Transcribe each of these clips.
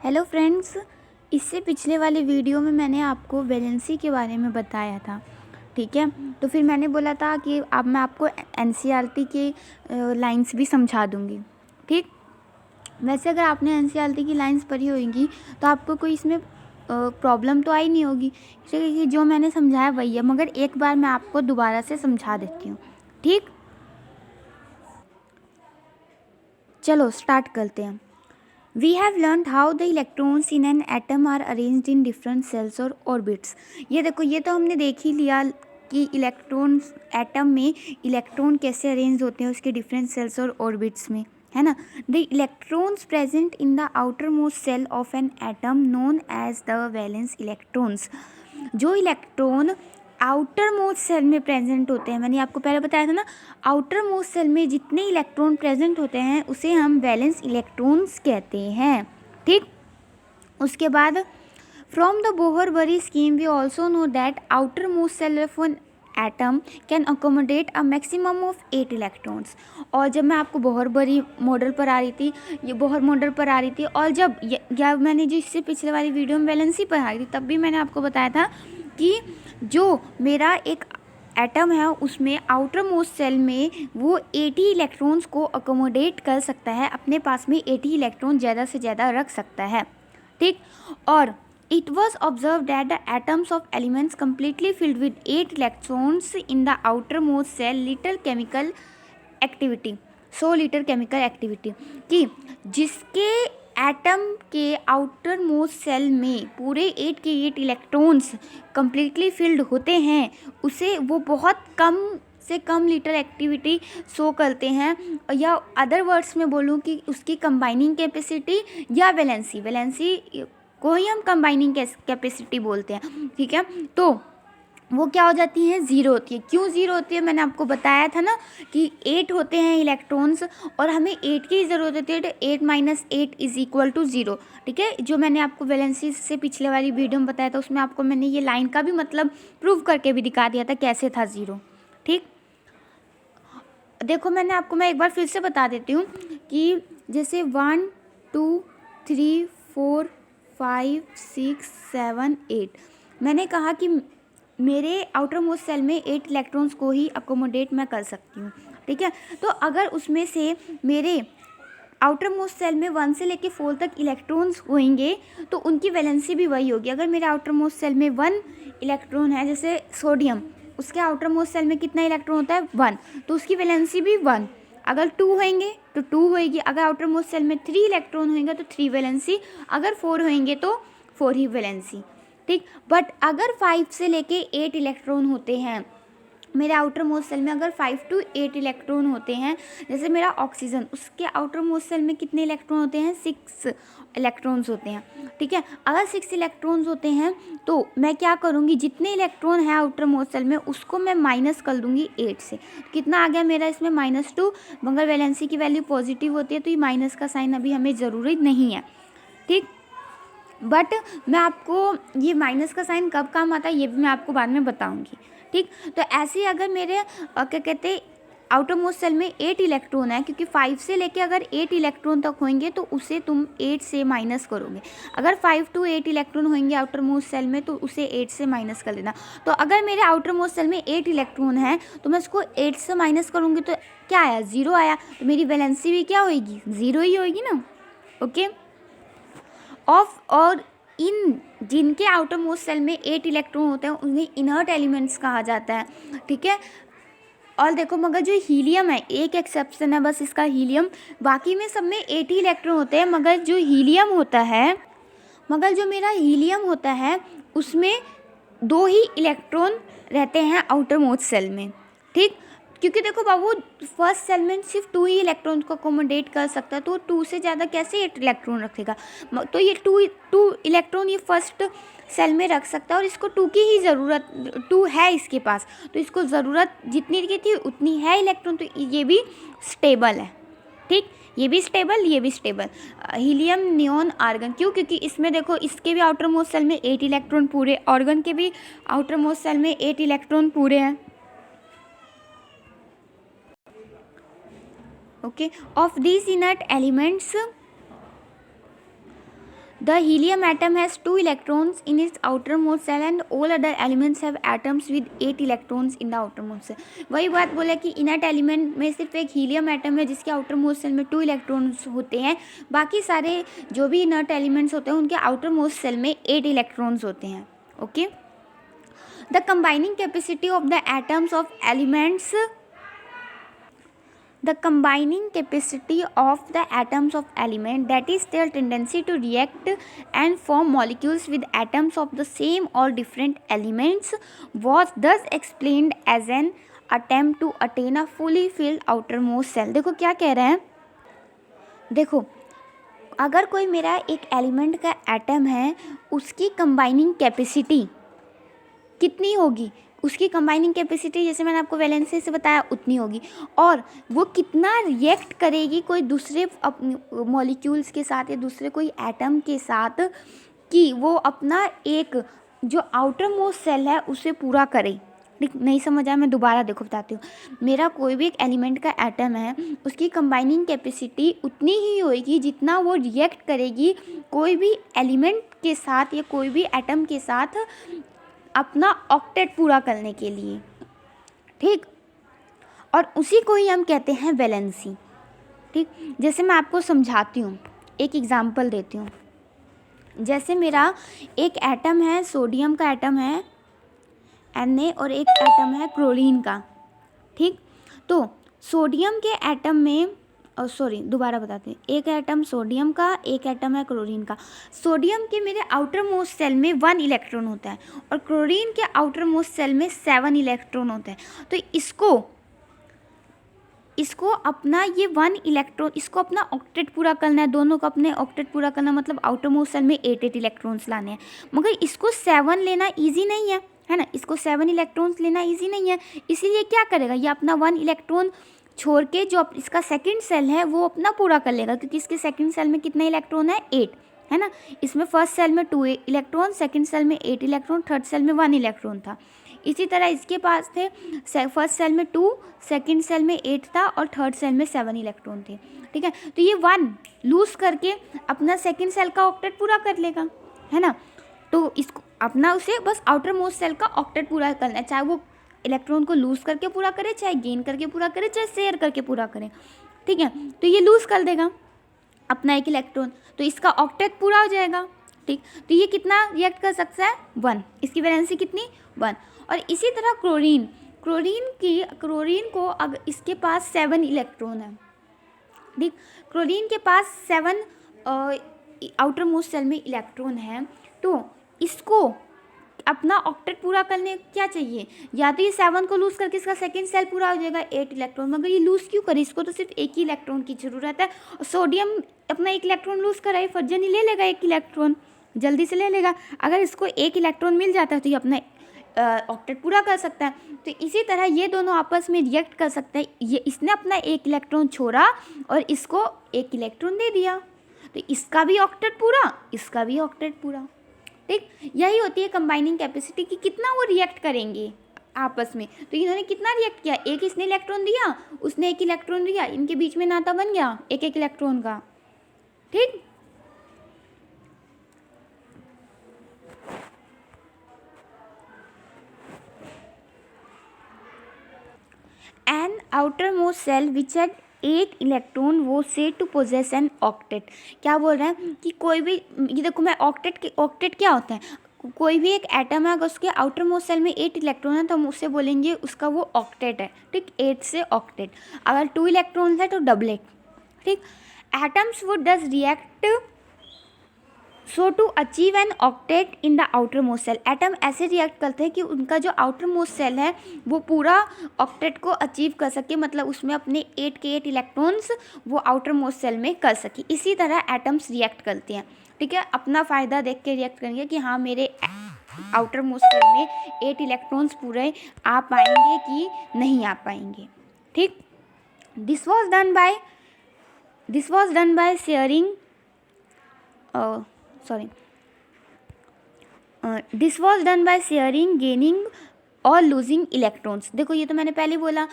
Hello friends, इससे पिछले वाले वीडियो में मैंने आपको वैलेंसी के बारे में बताया था। ठीक है, तो फिर मैंने बोला था कि अब मैं आपको एनसीईआरटी के लाइंस भी समझा दूंगी। ठीक, वैसे अगर आपने एनसीईआरटी की लाइंस पढ़ी होगी तो आपको कोई इसमें प्रॉब्लम तो आई नहीं होगी, क्योंकि जो मैंने समझाया वही है, मगर एक बार मैं आपको दोबारा से समझा देती हूँ। ठीक, चलो स्टार्ट करते हैं। We have learned how the electrons in an atom are arranged in different cells or orbits. ये देखो, ये तो हमने देख ही लिया कि इलेक्ट्रॉन्स एटम में इलेक्ट्रॉन कैसे अरेंज होते हैं उसके डिफरेंट सेल्स और ऑर्बिट्स में, है ना। The electrons present in the outermost shell of an atom known as the valence electrons. जो इलेक्ट्रॉन आउटर मोस्ट सेल में प्रेजेंट होते हैं, मैंने आपको पहले बताया था ना, आउटर मोस्ट सेल में जितने इलेक्ट्रॉन प्रेजेंट होते हैं उसे हम वैलेंस इलेक्ट्रॉन्स कहते हैं। ठीक, उसके बाद from the Bohr Bury scheme we also know that outermost shell of an atom can accommodate a maximum of 8 electrons. और जब मैं आपको बोहर-बरी मॉडल पर आ रही थी, ये बोहर मॉडल पर आ रही थी, और जब मैंने जो इससे पिछले वाली वीडियो में वैलेंसी पर आ रही थी, तब भी मैंने आपको बताया था कि जो मेरा एक एटम है उसमें आउटर मोस्ट सेल में वो 80 इलेक्ट्रॉन्स को अकोमोडेट कर सकता है, अपने पास में 80 इलेक्ट्रॉन ज़्यादा से ज़्यादा रख सकता है। ठीक, और it was observe that the atoms of elements completely filled with 8 electrons in the outermost shell little chemical activity, 100 little chemical activity, कि जिसके एटम के आउटर मोस्ट सेल में पूरे 8 के 8 इलेक्ट्रॉन्स कम्प्लीटली फिल्ड होते हैं, उसे वो बहुत कम से कम लीटर एक्टिविटी शो करते हैं, या अदर वर्ड्स में बोलूँ कि उसकी कंबाइनिंग कैपेसिटी या वैलेंसी को ही हम कंबाइनिंग कैपेसिटी बोलते हैं। ठीक है, तो वो क्या हो जाती है, ज़ीरो होती है। क्यों ज़ीरो होती है, मैंने आपको बताया था ना कि 8 होते हैं इलेक्ट्रॉन्स और हमें 8 की ज़रूरत होती है, तो 8 माइनस 8 इज इक्वल टू 0। ठीक है, जो मैंने आपको वैलेंसी से पिछले वाली वीडियो में बताया था उसमें आपको मैंने ये लाइन का भी मतलब प्रूव करके भी दिखा दिया था कैसे था 0। ठीक, देखो मैं एक बार फिर से बता देती हूँ कि जैसे 1 2 3 4 5 6 7 8, मैंने कहा कि मेरे आउटर मोस्ट सेल में 8 इलेक्ट्रॉन्स को ही अकोमोडेट मैं कर सकती हूँ। ठीक है, तो अगर उसमें से मेरे आउटर मोस्ट सेल में 1 से लेके 4 तक इलेक्ट्रॉन्स होंगे तो उनकी वैलेंसी भी वही होगी। अगर मेरे आउटर मोस्ट सेल में 1 इलेक्ट्रॉन है, जैसे सोडियम, उसके आउटर मोस्ट सेल में कितना इलेक्ट्रॉन होता है, 1, तो उसकी वैलेंसी भी 1। अगर 2 होंगे तो 2 होएगी, अगर आउटर मोस्ट सेल में 3 इलेक्ट्रॉन होंगे तो 3 वैलेंसी, अगर 4 होंगे तो 4 ही वैलेंसी। ठीक, बट अगर 5 से लेके 8 इलेक्ट्रॉन होते हैं मेरे आउटर मोस्ट सेल में, अगर 5 to 8 इलेक्ट्रॉन होते हैं, जैसे मेरा ऑक्सीजन, उसके आउटर मोस्ट सेल में कितने इलेक्ट्रॉन होते हैं, 6 इलेक्ट्रॉन्स होते हैं। ठीक है, अगर 6 इलेक्ट्रॉन्स होते हैं तो मैं क्या करूँगी, जितने इलेक्ट्रॉन है आउटर मोस्ट सेल में उसको मैं माइनस कर दूँगी 8 से। कितना आ गया मेरा इसमें, -2, मगर वैलेंसी की वैल्यू पॉजिटिव होती है तो ये माइनस का साइन अभी हमें ज़रूरी नहीं है। ठीक, बट मैं आपको ये माइनस का साइन कब काम आता है ये भी मैं आपको बाद में बताऊंगी। ठीक, तो ऐसे ही अगर मेरे क्या कहते हैं आउटर मोस्ट सेल में 8 इलेक्ट्रॉन है, क्योंकि 5 से लेके अगर 8 इलेक्ट्रॉन तक होंगे तो उसे तुम 8 से माइनस करोगे। अगर 5 to 8 इलेक्ट्रॉन होंगे आउटर मोस्ट सेल में तो उसे 8 से माइनस कर देना। तो अगर मेरे आउटर मोस्ट सेल में 8 इलेक्ट्रॉन है तो मैं उसको 8 से माइनस करूँगी तो क्या आया, 0 आया, तो मेरी वैलेंसी भी क्या होगी, 0 ही होगी ना। ओके, और इन जिनके आउटर मोस्ट सेल में 8 इलेक्ट्रॉन होते हैं उन्हें इनर्ट एलिमेंट्स कहा जाता है। ठीक है, और देखो मगर जो हीलियम है, एक एक्सेप्शन है बस इसका, हीलियम, बाकी में सब में 8 ही इलेक्ट्रॉन होते हैं, मगर जो मेरा हीलियम होता है उसमें 2 ही इलेक्ट्रॉन रहते हैं आउटर मोस्ट सेल में। ठीक, क्योंकि देखो बाबू, फर्स्ट सेल में सिर्फ 2 ही इलेक्ट्रॉन को अकोमोडेट कर सकता है, तो 2 से ज़्यादा कैसे 8 इलेक्ट्रॉन रखेगा। तो ये 2 इलेक्ट्रॉन ये फर्स्ट सेल में रख सकता है, और इसको 2 की ही ज़रूरत, 2 है इसके पास, तो इसको ज़रूरत जितनी की थी उतनी है इलेक्ट्रॉन, तो ये भी स्टेबल है। ठीक, ये भी स्टेबल हीलियम, नियॉन, आर्गन। क्यों, क्योंकि इसमें देखो इसके भी आउटर मोस्ट सेल में 8 इलेक्ट्रॉन पूरे, आर्गन के भी आउटर मोस्ट सेल में 8 इलेक्ट्रॉन पूरे हैं। Okay, of these inert elements The helium atom has 2 electrons in its outermost shell and all other elements have atoms with 8 electrons in the outermost shell. वही बात बोला कि inert element में सिर्फ एक हीलियम एटम है जिसके आउटरमोस्ट सेल में 2 इलेक्ट्रॉन्स होते हैं, बाकी सारे जो भी इनर्ट एलिमेंट्स होते हैं उनके आउटरमोस्ट सेल में 8 इलेक्ट्रॉन्स होते हैं. Okay. The combining capacity of the atoms of elements the combining capacity of the atoms of element, that is their tendency to react and form molecules with atoms of the same or different elements, was thus explained as an attempt to attain a fully filled outermost shell. देखो क्या कह रहे हैं, देखो अगर कोई मेरा एक एलिमेंट का एटम है उसकी कंबाइनिंग कैपेसिटी कितनी होगी, उसकी कंबाइनिंग कैपेसिटी जैसे मैंने आपको वैलेंसी से बताया उतनी होगी, और वो कितना रिएक्ट करेगी कोई दूसरे मॉलिक्यूल्स के साथ या दूसरे कोई एटम के साथ कि वो अपना एक जो आउटर मोस्ट सेल है उसे पूरा करे. नहीं समझ आया, मैं दोबारा देखो बताती हूँ. मेरा कोई भी एक एलिमेंट का एटम है उसकी कंबाइनिंग कैपेसिटी उतनी ही होगी जितना वो रिएक्ट करेगी कोई भी एलिमेंट के साथ या कोई भी एटम के साथ अपना ऑक्टेट पूरा करने के लिए. ठीक, और उसी को ही हम कहते हैं वैलेंसी. ठीक, जैसे मैं आपको समझाती हूँ, एक एग्जांपल देती हूँ. जैसे मेरा एक एटम है, सोडियम का एटम है Na और एक एटम है क्लोरीन का. ठीक, तो सोडियम के एटम में दोबारा बताते हैं, एक एटम सोडियम का, एक एटम है क्लोरीन का. सोडियम के मेरे आउटर मोस्ट सेल में 1 इलेक्ट्रॉन होता है और क्लोरीन के आउटर मोस्ट सेल में 7 इलेक्ट्रॉन होते हैं. तो इसको अपना ये 1 इलेक्ट्रॉन, इसको अपना ऑक्टेट पूरा करना है, दोनों को अपने ऑक्टेट पूरा करना मतलब आउटर मोस्ट सेल में 8 इलेक्ट्रॉन्स लाने हैं. मगर इसको 7 लेना ईजी नहीं है ना, इसको 7 इलेक्ट्रॉन्स लेना ईजी नहीं है. इसीलिए क्या करेगा, ये अपना 1 इलेक्ट्रॉन छोड़ के जो इसका सेकंड सेल है वो अपना पूरा कर लेगा, क्योंकि इसके सेकंड सेल में कितने इलेक्ट्रॉन है, 8 है ना. इसमें फर्स्ट सेल में 2 इलेक्ट्रॉन, सेकंड सेल में 8 इलेक्ट्रॉन, थर्ड सेल में 1 इलेक्ट्रॉन था. इसी तरह इसके पास थे फर्स्ट सेल में 2, सेकंड सेल में 8 था और थर्ड सेल में 7 इलेक्ट्रॉन थे. ठीक है, तो ये 1 लूज करके अपना सेकंड सेल का ऑक्टेट पूरा कर लेगा, है ना. तो इसको अपना उसे बस आउटर मोस्ट सेल का ऑक्टेट पूरा करना है, चाहे वो इलेक्ट्रॉन को लूज करके पूरा करे, चाहे गेन करके पूरा करे, चाहे शेयर करके पूरा करे. ठीक है, तो ये लूज कर देगा अपना एक इलेक्ट्रॉन, तो इसका ऑक्टेट पूरा हो जाएगा. ठीक, तो ये कितना रिएक्ट कर सकता है, 1. इसकी वैलेंसी कितनी, 1. और इसी तरह क्लोरीन को अगर इसके पास 7 इलेक्ट्रॉन है. ठीक, क्लोरीन के पास 7 आउटर मोस्ट सेल में इलेक्ट्रॉन है, तो इसको अपना ऑक्टेट पूरा करने क्या चाहिए, या तो ये 7 को लूज करके इसका सेकंड सेल पूरा हो जाएगा 8 इलेक्ट्रॉन. मगर ये लूज क्यों करे, इसको तो सिर्फ एक ही इलेक्ट्रॉन की ज़रूरत है. और सोडियम अपना 1 इलेक्ट्रॉन लूज कराए, फर्जन ही ले लेगा 1 इलेक्ट्रॉन, जल्दी से ले लेगा. अगर इसको 1 इलेक्ट्रॉन मिल जाता है तो ये अपना ऑक्टेट पूरा कर सकता है. तो इसी तरह ये दोनों आपस में रिएक्ट कर सकते हैं. ये इसने अपना 1 इलेक्ट्रॉन छोड़ा और इसको 1 इलेक्ट्रॉन दे दिया, तो इसका भी ऑक्टेट पूरा, इसका भी ऑक्टेट पूरा. ठीक, यही होती है कंबाइनिंग कैपेसिटी कि कितना वो रिएक्ट करेंगे आपस में. तो इन्होंने कितना रिएक्ट किया, एक इसने इलेक्ट्रॉन दिया, उसने 1 इलेक्ट्रॉन दिया, इनके बीच में नाता बन गया 1 इलेक्ट्रॉन का. ठीक, an outermost cell which had 8 electron वो said to possess an octet. क्या बोल रहे हैं कि कोई भी, ये देखो मैं ऑक्टेट क्या होता है, कोई भी एक एटम है अगर उसके आउटर मोस्ट सेल में 8 इलेक्ट्रॉन है तो हम उससे बोलेंगे उसका वो ऑक्टेट है. ठीक, 8 से ऑक्टेट. अगर 2 इलेक्ट्रॉन है तो डबलेट. ठीक, atoms would does react so to achieve an octet in the outermost shell. Atom ऐसे रिएक्ट करते हैं कि उनका जो आउटर मोस्ट सेल है वो पूरा ऑक्टेट को अचीव कर सके, मतलब उसमें अपने 8 के 8 इलेक्ट्रॉन्स वो आउटर मोस्ट सेल में कर सके. इसी तरह एटम्स रिएक्ट करते हैं. ठीक है, अपना फ़ायदा देख के रिएक्ट करेंगे कि हाँ मेरे आउटर मोस्ट सेल में 8 इलेक्ट्रॉन्स पूरे आ पाएंगे कि नहीं आ पाएंगे. ठीक, this was done by sharing this was done by sharing, gaining और लूजिंग इलेक्ट्रॉन्स. देखो ये तो मैंने पहले बोला,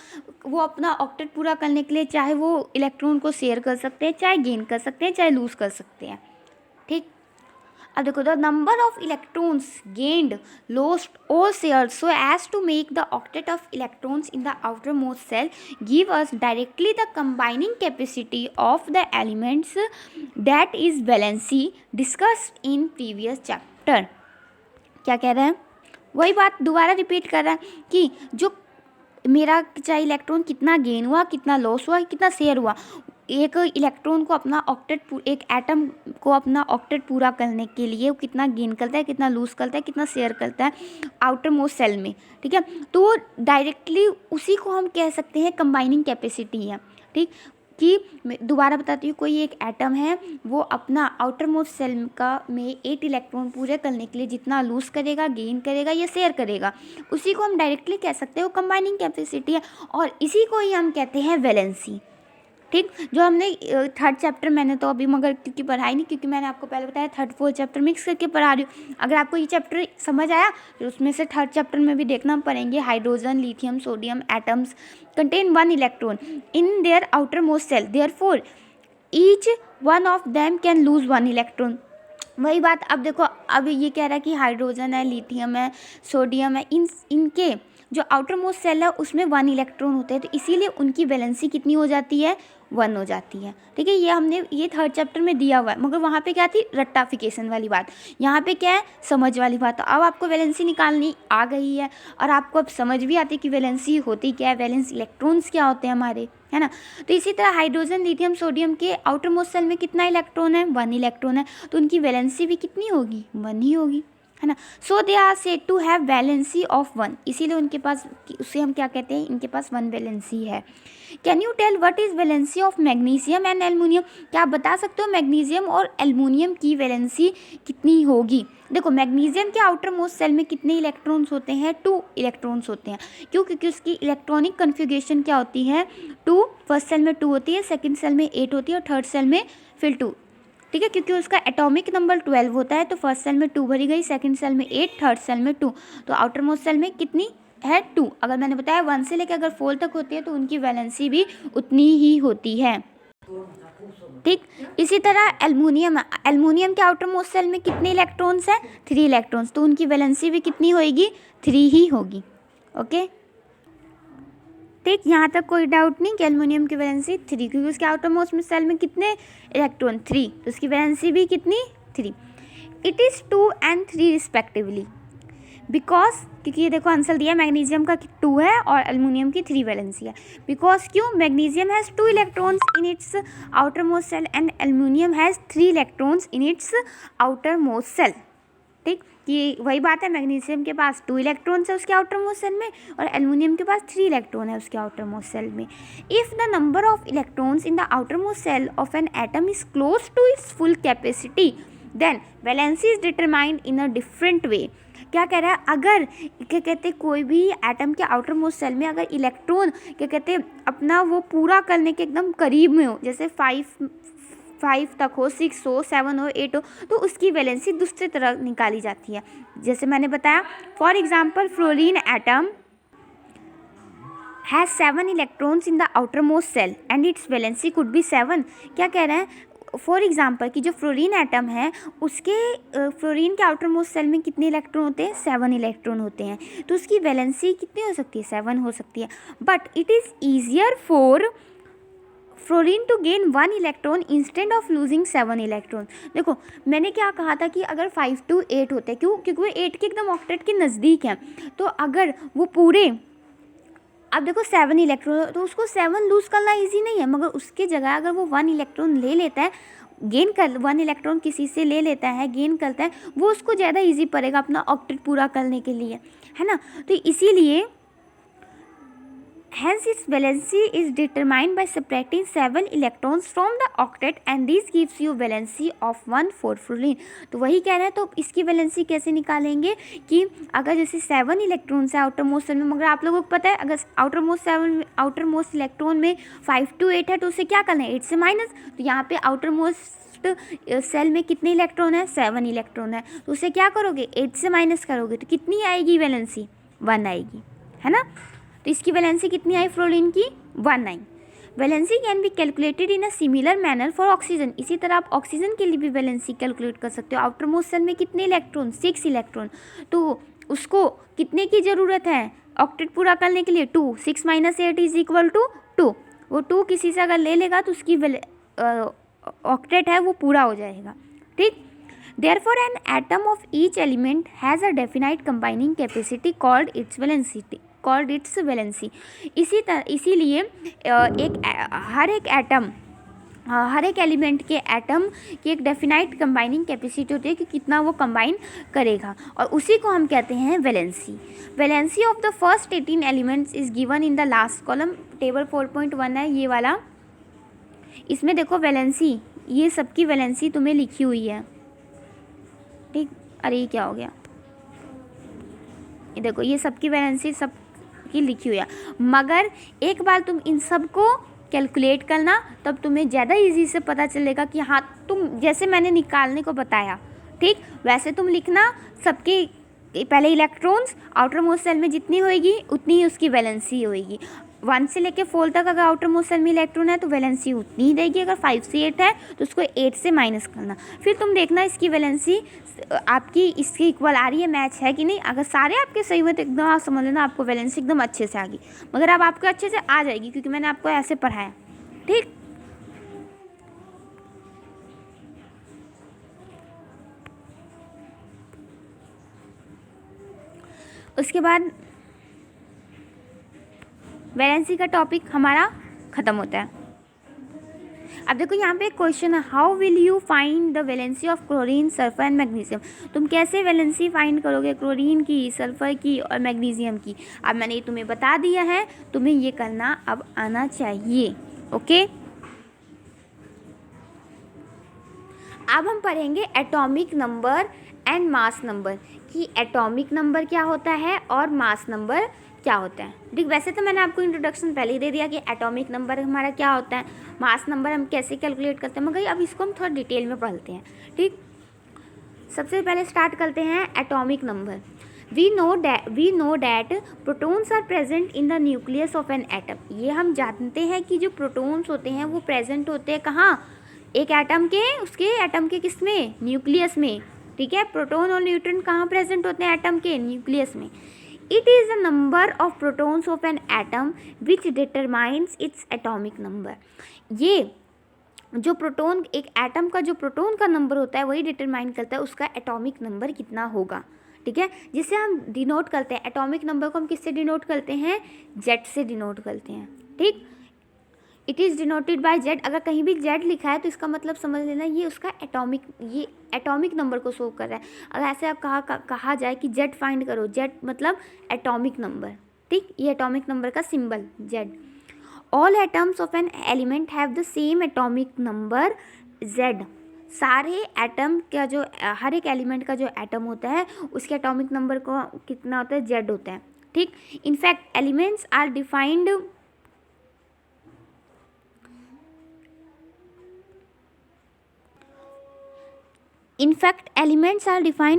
वो अपना ऑक्टेट पूरा करने के लिए चाहे वो इलेक्ट्रॉन को शेयर कर सकते हैं, चाहे गेन कर सकते हैं, चाहे लूज़ कर सकते हैं. ठीक, अब देखो, the number of electrons gained, lost और shared so as to make the octet of electrons in the outermost shell give us directly the combining capacity of the elements, that is valency discussed in previous chapter. क्या कह रहे हैं, वही बात दोबारा repeat कर रहा है कि जो मेरा चाहे इलेक्ट्रॉन कितना गेन हुआ, कितना लॉस हुआ, कितना शेयर हुआ, एक इलेक्ट्रॉन को अपना ऑक्टेट, एक एटम को अपना ऑक्टेट पूरा करने के लिए वो कितना गेन करता है, कितना लूज करता है, कितना शेयर करता है आउटर मोस्ट सेल में, ठीक है। तो डायरेक्टली उसी को हम कह सकते हैं कंबाइनिंग कैपेसिटी है, ठीक। कि मैं दोबारा बताती हूँ, कोई एक एटम है, वो अपना आउटर मोस्ट सेल का में 8 इलेक्ट्रॉन पूरे करने के लिए जितना लूज करेगा, गेन करेगा या शेयर करेगा, उसी को हम डायरेक्टली कह सकते हैं वो कंबाइनिंग कैपेसिटी है, और इसी को ही हम कहते हैं वैलेंसी, ठीक। जो हमने थर्ड चैप्टर, मैंने तो अभी मगर क्योंकि पढ़ाई नहीं, क्योंकि मैंने आपको पहले बताया थर्ड फोर्थ चैप्टर मिक्स करके पढ़ा रही हूँ। अगर आपको ये चैप्टर समझ आया तो उसमें से थर्ड चैप्टर में भी देखना पड़ेंगे। Hydrogen, lithium, sodium atoms contain 1 electron in their outermost shell, therefore each one of them can lose 1 electron. वही बात, अब देखो, अब ये कह रहा है कि हाइड्रोजन है, लिथियम है, सोडियम है, इनके जो आउटर मोस्ट सेल है उसमें 1 इलेक्ट्रॉन होते हैं, तो इसीलिए उनकी वैलेंसी कितनी हो जाती है, 1 हो जाती है, ठीक है। ये हमने ये थर्ड चैप्टर में दिया हुआ है, मगर वहाँ पे क्या थी, रट्टाफिकेशन वाली बात, यहाँ पे क्या है, समझ वाली बात। तो अब आपको वैलेंसी निकालनी आ गई है, और आपको अब समझ भी आती है कि वैलेंसी होती क्या है, वैलेंस इलेक्ट्रॉन्स क्या होते हैं हमारे, है ना। तो इसी तरह हाइड्रोजन, लिथियम, सोडियम के आउटर मोस्ट सेल में कितना इलेक्ट्रॉन है, 1 इलेक्ट्रॉन है, तो उनकी वैलेंसी भी कितनी होगी, 1 ही होगी, है ना। So they are said to have valency of 1, इसीलिए उनके पास, उसे हम क्या कहते हैं, इनके पास 1 वैलेंसी है। Can you tell what is valency of magnesium and aluminium, क्या आप बता सकते हो मैग्नीशियम और एल्युमिनियम की वैलेंसी कितनी होगी। देखो, मैग्नीशियम के आउटर मोस्ट सेल में कितने इलेक्ट्रॉन्स होते हैं, 2 इलेक्ट्रॉन्स होते हैं। क्यों, क्योंकि उसकी इलेक्ट्रॉनिक कन्फिगरेशन क्या होती है, 2, फर्स्ट सेल में 2 होती है, सेकेंड सेल में 8 होती है, और थर्ड सेल में फिर 2, ठीक है। क्योंकि उसका एटॉमिक नंबर 12 होता है, तो फर्स्ट सेल में 2 भरी गई, सेकंड सेल में 8, थर्ड सेल में 2, तो आउटर मोस्ट सेल में कितनी है, 2। अगर मैंने बताया 1 से लेकर अगर 4 तक होती है तो उनकी वैलेंसी भी उतनी ही होती है, ठीक। इसी तरह एल्युमिनियम के आउटर मोस्ट सेल में कितने इलेक्ट्रॉन्स हैं, 3 इलेक्ट्रॉन्स, तो उनकी वैलेंसी भी कितनी होगी, 3 ही होगी, ओके, ठीक। यहाँ तक कोई डाउट नहीं कि एल्युमिनियम की वैलेंसी 3, क्योंकि उसके आउटर मोस्ट में सेल में कितने इलेक्ट्रॉन, 3, तो उसकी वैलेंसी भी कितनी, 3। It is 2 and 3 respectively, because, क्योंकि ये देखो आंसर दिया, मैग्नीशियम का 2 है और एल्युमिनियम की 3 वैलेंसी है। बिकॉज क्यों, magnesium has 2 electrons in its outermost shell and aluminium has 3 electrons in its outermost shell, ठीक। कि वही बात है, मैग्नीशियम के पास 2 इलेक्ट्रॉन्स है उसके आउटर मोस्ट सेल में, और एल्युमिनियम के पास 3 इलेक्ट्रॉन है उसके आउटर मोस्ट सेल में। If the number of electrons in the outermost shell of an atom is close to its full capacity, then valency is determined in a different way. क्या कह रहा है, अगर क्या कहते हैं, कोई भी एटम के आउटर मोस्ट सेल में अगर इलेक्ट्रॉन क्या कहते हैं अपना वो पूरा करने के एकदम करीब में हो, जैसे 5 तक हो, 6 हो, 7 हो, 8 हो, तो उसकी वैलेंसी दूसरी तरह निकाली जाती है। जैसे मैंने बताया, for example fluorine atom has 7 electrons in the outermost shell and its valency could be 7। क्या कह रहे हैं, फॉर एग्जांपल कि जो फ्लोरीन एटम है उसके फ्लोरीन के आउटर मोस्ट सेल में कितने इलेक्ट्रॉन होते हैं, 7 इलेक्ट्रॉन होते हैं, तो उसकी वैलेंसी कितनी हो सकती है, 7 हो सकती है। But it is easier for fluorine to gain 1 electron instead of losing 7 electron. देखो, मैंने क्या कहा था कि अगर 5 to 8 होते हैं, क्यों, क्योंकि वो 8 के एकदम ऑक्टेट के नज़दीक हैं, तो अगर वो पूरे, अब देखो 7 इलेक्ट्रॉन, तो उसको 7 लूज़ करना इजी नहीं है, मगर उसके जगह अगर वो 1 इलेक्ट्रॉन ले लेता है, गेन कर 1 इलेक्ट्रॉन किसी से ले लेता है, गेन करता है, वो उसको ज़्यादा इजी पड़ेगा अपना ऑक्टेट पूरा करने के लिए, है ना। तो इसीलिए hence its valency is determined by subtracting 7 electrons from the octet and this gives you valency of 1 for fluorine। तो वही कह रहे हैं, तो इसकी वैलेंसी कैसे निकालेंगे कि अगर जैसे 7 इलेक्ट्रॉन्स है आउटर मोस्ट सेल में, मगर आप लोगों को पता है अगर आउटर मोस्ट इलेक्ट्रॉन में 5 to 8 है तो उसे क्या करना है, 8 से माइनस, तो यहाँ पे आउटर मोस्ट सेल में कितने इलेक्ट्रॉन है, 7 इलेक्ट्रॉन है, तो उसे क्या करोगे, 8 से माइनस करोगे तो कितनी आएगी वैलेंसी, 1 आएगी, है ना। तो इसकी वैलेंसी कितनी आई फ्लोरीन की, 1 आई। Valency can be calculated in a similar manner for oxygen. इसी तरह आप ऑक्सीजन के लिए भी वैलेंसी कैलकुलेट कर सकते हो। आउटर मोस्ट शेल में कितने इलेक्ट्रॉन, 6 इलेक्ट्रॉन, तो उसको कितने की ज़रूरत है ऑक्टेट पूरा करने के लिए? 2। 6 - 8 इज इक्वल टू 2। वो 2 किसी से अगर ले लेगा तो उसकी ऑक्टेट है वो पूरा हो जाएगा, ठीक। Therefore, an atom of each element has a definite combining capacity called its valency. इसीलिए हर एक एलिमेंट के एटम की एक डेफिनाइट कंबाइनिंग कैपेसिटी होती है कि कितना वो कंबाइन करेगा, और उसी को हम कहते हैं valency. Valency of the first 18 elements is given in the last column. Table 4.1 है ये वाला। इसमें देखो वैलेंसी, ये सबकी वैलेंसी तुम्हें लिखी हुई है, ठीक। अरे ये क्या हो गया, ये देखो ये सबकी वैलेंसी सबकी लिखी हुई है, मगर एक बार तुम इन सब को कैलकुलेट करना तब तुम्हें ज़्यादा इजी से पता चलेगा कि हाँ तुम जैसे मैंने निकालने को बताया, ठीक, वैसे तुम लिखना। सबके पहले इलेक्ट्रॉन्स आउटर मोस्ट शेल में जितनी होएगी उतनी ही उसकी वैलेंसी होएगी। 1 से लेके 4 तक अगर आउटर मोस्ट शेल में इलेक्ट्रॉन है तो वैलेंसी उतनी ही देगी। अगर 5 से 8 है तो उसको 8 से माइनस करना, फिर तुम देखना इसकी वैलेंसी आपकी इसके इक्वल आ रही है, मैच है कि नहीं। अगर सारे आपके सही हुए तो एकदम आप समझ लेना आपको वैलेंसी एकदम अच्छे से आ गई, मगर अब आपको अच्छे से आ जाएगी क्योंकि मैंने आपको ऐसे पढ़ाया, ठीक। उसके बाद वैलेंसी का टॉपिक हमारा ख़त्म होता है। अब देखो यहाँ पे एक क्वेश्चन है, how will you find the valency of chlorine, sulphur and magnesium. तुम कैसे वैलेंसी फाइंड करोगे क्लोरीन की, सल्फर की और मैग्नीशियम की। अब मैंने ये तुम्हें बता दिया है, तुम्हें ये करना अब आना चाहिए, ओके। अब हम पढ़ेंगे atomic number and mass number, कि एटॉमिक नंबर क्या होता है और मास नंबर क्या होता है, ठीक। वैसे तो मैंने आपको इंट्रोडक्शन पहले ही दे दिया कि एटॉमिक नंबर हमारा क्या होता है, मास नंबर हम कैसे कैलकुलेट करते हैं, मगर अब इसको हम थोड़ा डिटेल में पढ़ते हैं, ठीक। सबसे पहले स्टार्ट करते हैं atomic number. We know that protons are present in the nucleus of an atom. ये हम जानते हैं कि जो प्रोटॉन्स होते हैं वो प्रेजेंट होते हैं कहाँ, एक एटम के, उसके एटम के किस में, न्यूक्लियस में, ठीक है। प्रोटॉन और न्यूट्रॉन कहाँ प्रेजेंट होते हैं, एटम के न्यूक्लियस में। It is the number of protons of an atom which determines its atomic number. ये जो प्रोटॉन, एक एटम का जो प्रोटॉन का नंबर होता है वही डिटरमाइन करता है उसका एटॉमिक नंबर कितना होगा, ठीक है। जिसे हम डिनोट करते हैं, एटॉमिक नंबर को हम किससे डिनोट करते हैं, जेड से डिनोट करते हैं, ठीक। It is denoted by Z. अगर कहीं भी जेड लिखा है तो इसका मतलब समझ लेना ये उसका ये एटॉमिक नंबर को शो कर रहा है। अगर ऐसे आप कहा जाए कि जेड फाइंड करो, जेड मतलब एटॉमिक नंबर, ठीक, ये एटॉमिक नंबर का symbol Z. All atoms of an element have the same atomic number Z. सारे एटम का जो, हर एक एलिमेंट का जो एटम होता है उसके एटॉमिक नंबर को कितना होता है, जेड होता है, ठीक। In fact elements are defined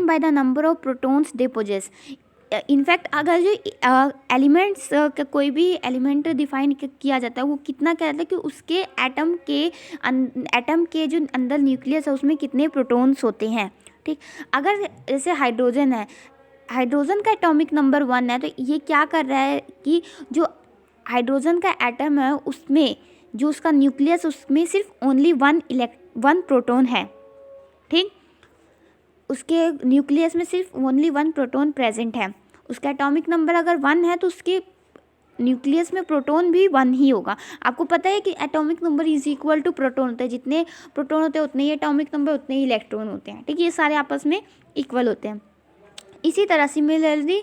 by the number of protons they possess। In fact अगर जो एलिमेंट्स का कोई भी एलिमेंट डिफाइन किया जाता है वो कितना कहता है कि उसके एटम के जो अंदर न्यूक्लियस है उसमें कितने प्रोटॉन्स होते हैं, ठीक। अगर जैसे हाइड्रोजन है, हाइड्रोजन का एटॉमिक नंबर 1 है, तो ये क्या कर रहा है कि जो हाइड्रोजन का एटम है उसमें जो उसका न्यूक्लियस उसमें सिर्फ ओनली 1 प्रोटॉन है, ठीक। उसके न्यूक्लियस में सिर्फ ओनली 1 प्रोटॉन प्रेजेंट है। उसका एटॉमिक नंबर अगर 1 है तो उसके न्यूक्लियस में प्रोटॉन भी 1 ही होगा। आपको पता है कि atomic number is equal to proton होता है, जितने प्रोटॉन होते हैं उतने ही एटॉमिक नंबर, उतने ही इलेक्ट्रॉन होते हैं, ठीक। ये सारे आपस में इक्वल होते हैं। इसी तरह similarly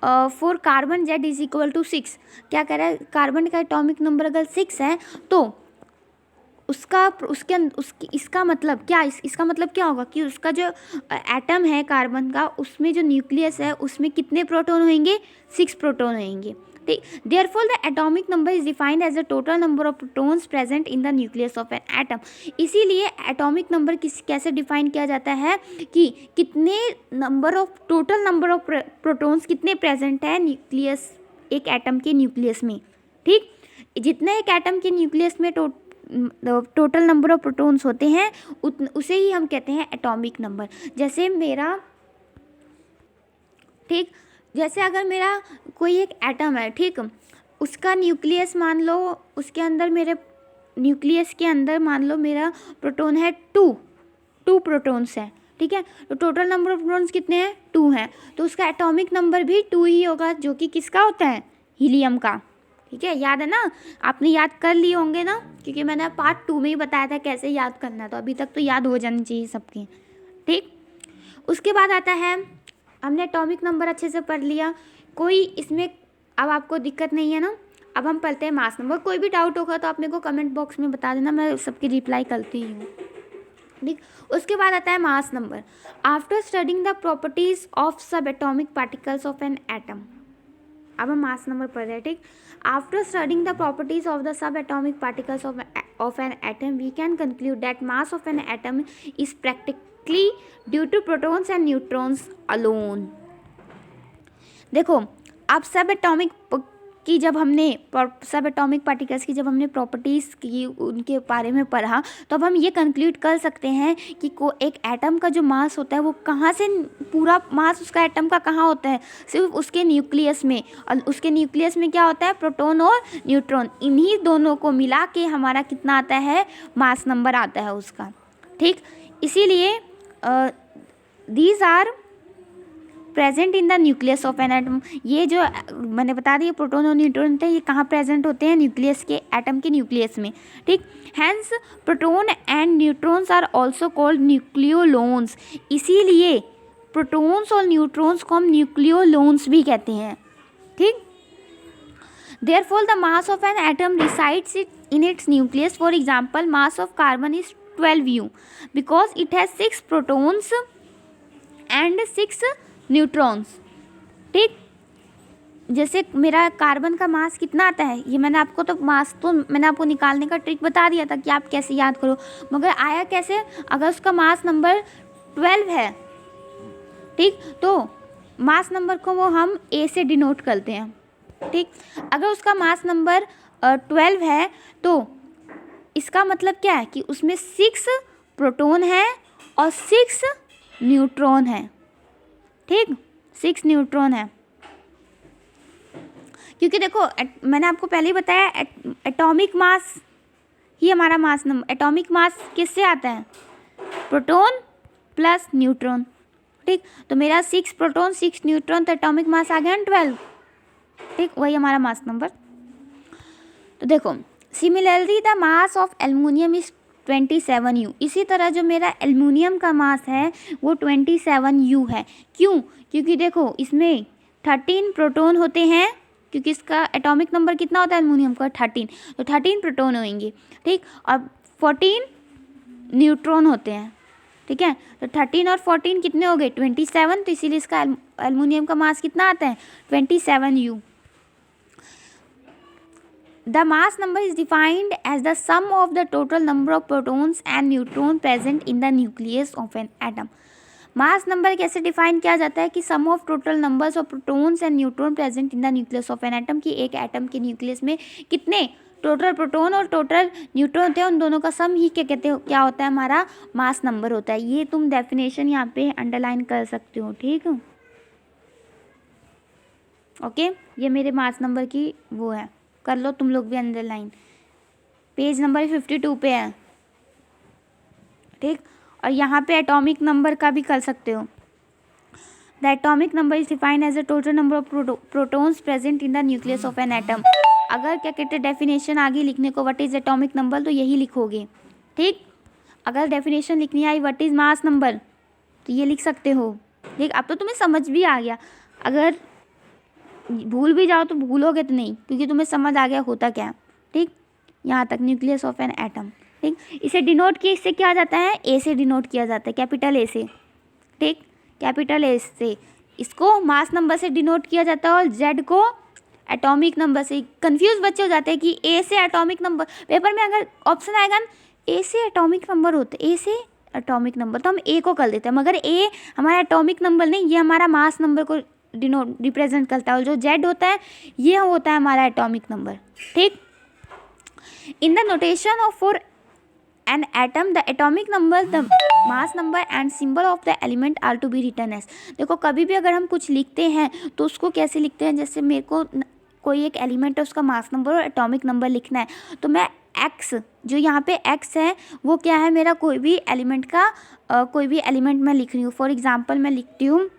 for carbon Z is equal to 6। क्या कह रहा है, कार्बन का एटॉमिक नंबर अगर 6 है तो इसका मतलब क्या, इसका मतलब क्या होगा कि उसका जो एटम है कार्बन का उसमें जो न्यूक्लियस है उसमें कितने प्रोटॉन होंगे, 6 प्रोटॉन होंगे, ठीक। Therefore the atomic number is defined as the total number of protons present in the nucleus of an atom. इसीलिए एटॉमिक नंबर कैसे डिफाइन किया जाता है कि कितने टोटल नंबर ऑफ प्रोटॉन्स कितने प्रेजेंट है न्यूक्लियस, एक एटम के न्यूक्लियस में, ठीक। जितने एक एटम के न्यूक्लियस में टोटल नंबर ऑफ प्रोटॉन्स होते हैं उसे ही हम कहते हैं एटॉमिक नंबर। जैसे मेरा, ठीक, जैसे अगर मेरा कोई एक एटम है, ठीक, उसका न्यूक्लियस मान लो, उसके अंदर मेरे न्यूक्लियस के अंदर मान लो मेरा प्रोटॉन है 2 प्रोटॉन्स है, ठीक है। तो टोटल नंबर ऑफ प्रोटॉन्स कितने हैं? 2 हैं। तो उसका एटॉमिक नंबर भी 2 ही होगा, जो कि किसका होता है? हीलियम का। ठीक है, याद है ना? आपने याद कर लिए होंगे ना, क्योंकि मैंने पार्ट 2 में ही बताया था कैसे याद करना, तो अभी तक तो याद हो जानी चाहिए सबके। ठीक, उसके बाद आता है, हमने एटॉमिक नंबर अच्छे से पढ़ लिया, कोई इसमें अब आपको दिक्कत नहीं है ना। अब हम पढ़ते हैं मास नंबर। कोई भी डाउट होगा तो आप मेरे को कमेंट बॉक्स में बता देना, मैं सबकी रिप्लाई करती हूँ। ठीक, उसके बाद आता है mass number. After studying the properties of sub atomic particles of an atom, अब हम मास नंबर पढ़ रहे हैं। ठीक, after studying the properties of the sub atomic particles of an atom we can conclude that mass of an atom is practically due to protons and neutrons alone. देखो, अब सब atomic की जब हमने सब एटॉमिक पार्टिकल्स की जब हमने प्रॉपर्टीज़ की, उनके बारे में पढ़ा, तो अब हम ये कंक्लूड कर सकते हैं कि एक एटम का जो मास होता है वो कहाँ से, पूरा मास उसका एटम का कहाँ होता है? सिर्फ उसके न्यूक्लियस में। और उसके न्यूक्लियस में क्या होता है? प्रोटॉन और न्यूट्रॉन। इन्हीं दोनों को मिला के हमारा कितना आता है? मास नंबर आता है उसका। ठीक, इसीलिए these are present in the nucleus of an atom. ये जो मैंने बता दिया प्रोटॉन और न्यूट्रॉन थे, ये कहाँ प्रेजेंट होते हैं? न्यूक्लियस के, एटम के न्यूक्लियस में। ठीक, hence proton and neutrons are also called nucleons. इसीलिए प्रोटॉन्स और न्यूट्रॉन्स को हम न्यूक्लियोलोन्स भी कहते हैं। ठीक, therefore the mass of an atom resides in its nucleus. For example, mass of carbon is 12U because it has 6 protons and 6 neutrons. ठीक, जैसे मेरा कार्बन का मास कितना आता है, ये मैंने आपको तो मास तो मैंने आपको निकालने का ट्रिक बता दिया था कि आप कैसे याद करो, मगर आया कैसे? अगर उसका मास नंबर 12 है, ठीक, तो मास नंबर को वो हम A से डिनोट करते हैं। ठीक, अगर उसका मास नंबर 12 है तो इसका मतलब क्या है कि उसमें 6 प्रोटॉन है और 6 न्यूट्रॉन है। ठीक, 6 न्यूट्रॉन है, क्योंकि देखो मैंने आपको पहले ही बताया एटॉमिक मास ही हमारा मास नंबर। एटॉमिक मास किससे आता है? Proton plus neutron. ठीक, तो मेरा 6 प्रोटॉन 6 न्यूट्रॉन, तो एटॉमिक मास आ गया 12। ठीक, वही हमारा मास नंबर। तो देखो, similarly the mass of aluminium is 27U। इसी तरह जो मेरा एल्युमिनियम का मास है वो 27U है। क्यों? क्योंकि देखो इसमें 13 प्रोटॉन होते हैं, क्योंकि इसका एटॉमिक नंबर कितना होता है एल्युमिनियम का? 13। तो 13 प्रोटॉन होंगे। ठीक, और 14 न्यूट्रॉन होते हैं। ठीक है, तो 13 और 14 कितने हो गए? 27। तो इसीलिए इसका एल्युमिनियम का मास कितना आता है? 27U। The mass number is defined as the sum of the total number of protons and neutrons present in the nucleus of an atom. Mass number कैसे डिफाइन किया जाता है कि sum of total numbers of protons and neutron present in the nucleus of an atom, की एक atom के nucleus में कितने टोटल प्रोटॉन और टोटल न्यूट्रॉन होते हैं, उन दोनों का सम ही क्या कहते हो, क्या होता है? हमारा मास नंबर होता है। ये तुम डेफिनेशन यहाँ पे अंडरलाइन कर सकते हो। ठीक है, ओके, ये मेरे मास नंबर की वो है, कर लो तुम लोग भी अंडरलाइन। पेज नंबर 52 पे है। ठीक, और यहाँ पे एटॉमिक नंबर का भी कर सकते हो। The atomic number is defined as the total number of protons present in the nucleus of an atom. अगर क्या कहते हैं डेफिनेशन आगे लिखने को व्हाट इज एटॉमिक नंबर, तो यही लिखोगे। ठीक, अगर डेफिनेशन लिखनी I what is mass number, तो ये लिख सकते हो। ठीक, अब तो तुम्हें समझ भी आ गया। अगर भूल भी जाओ तो भूलोगे तो नहीं, क्योंकि तुम्हें समझ आ गया होता क्या है। ठीक, यहाँ तक न्यूक्लियस ऑफ एन एटम। ठीक, इसे डिनोट किया, इससे क्या जाता है? ए से डिनोट किया जाता है, कैपिटल ए से। ठीक, कैपिटल ए से इसको मास नंबर से डिनोट किया जाता है, और जेड को एटॉमिक नंबर से। कंफ्यूज बच्चे हो जाते हैं कि ए से एटॉमिक नंबर, पेपर में अगर ऑप्शन आएगा ए से एटॉमिक नंबर होते, ए से एटॉमिक नंबर, तो हम ए को कर देते हैं, मगर ए हमारा एटॉमिक नंबर नहीं, ये हमारा मास नंबर को डिनोट रिप्रेजेंट करता है। और जो जेड होता है ये होता है हमारा एटॉमिक नंबर। ठीक, in the notation of for an atom the atomic number, the mass number and symbol of the element are to be written as. देखो कभी भी अगर हम कुछ लिखते हैं तो उसको कैसे लिखते हैं, जैसे मेरे को कोई एक एलिमेंट है उसका मास नंबर और एटॉमिक नंबर लिखना है, तो मैं एक्स, जो यहाँ पे एक्स है वो क्या है, मेरा कोई भी एलिमेंट का कोई भी एलिमेंट मैं लिख रही हूँ। फॉर एग्जांपल मैं लिखती हूँ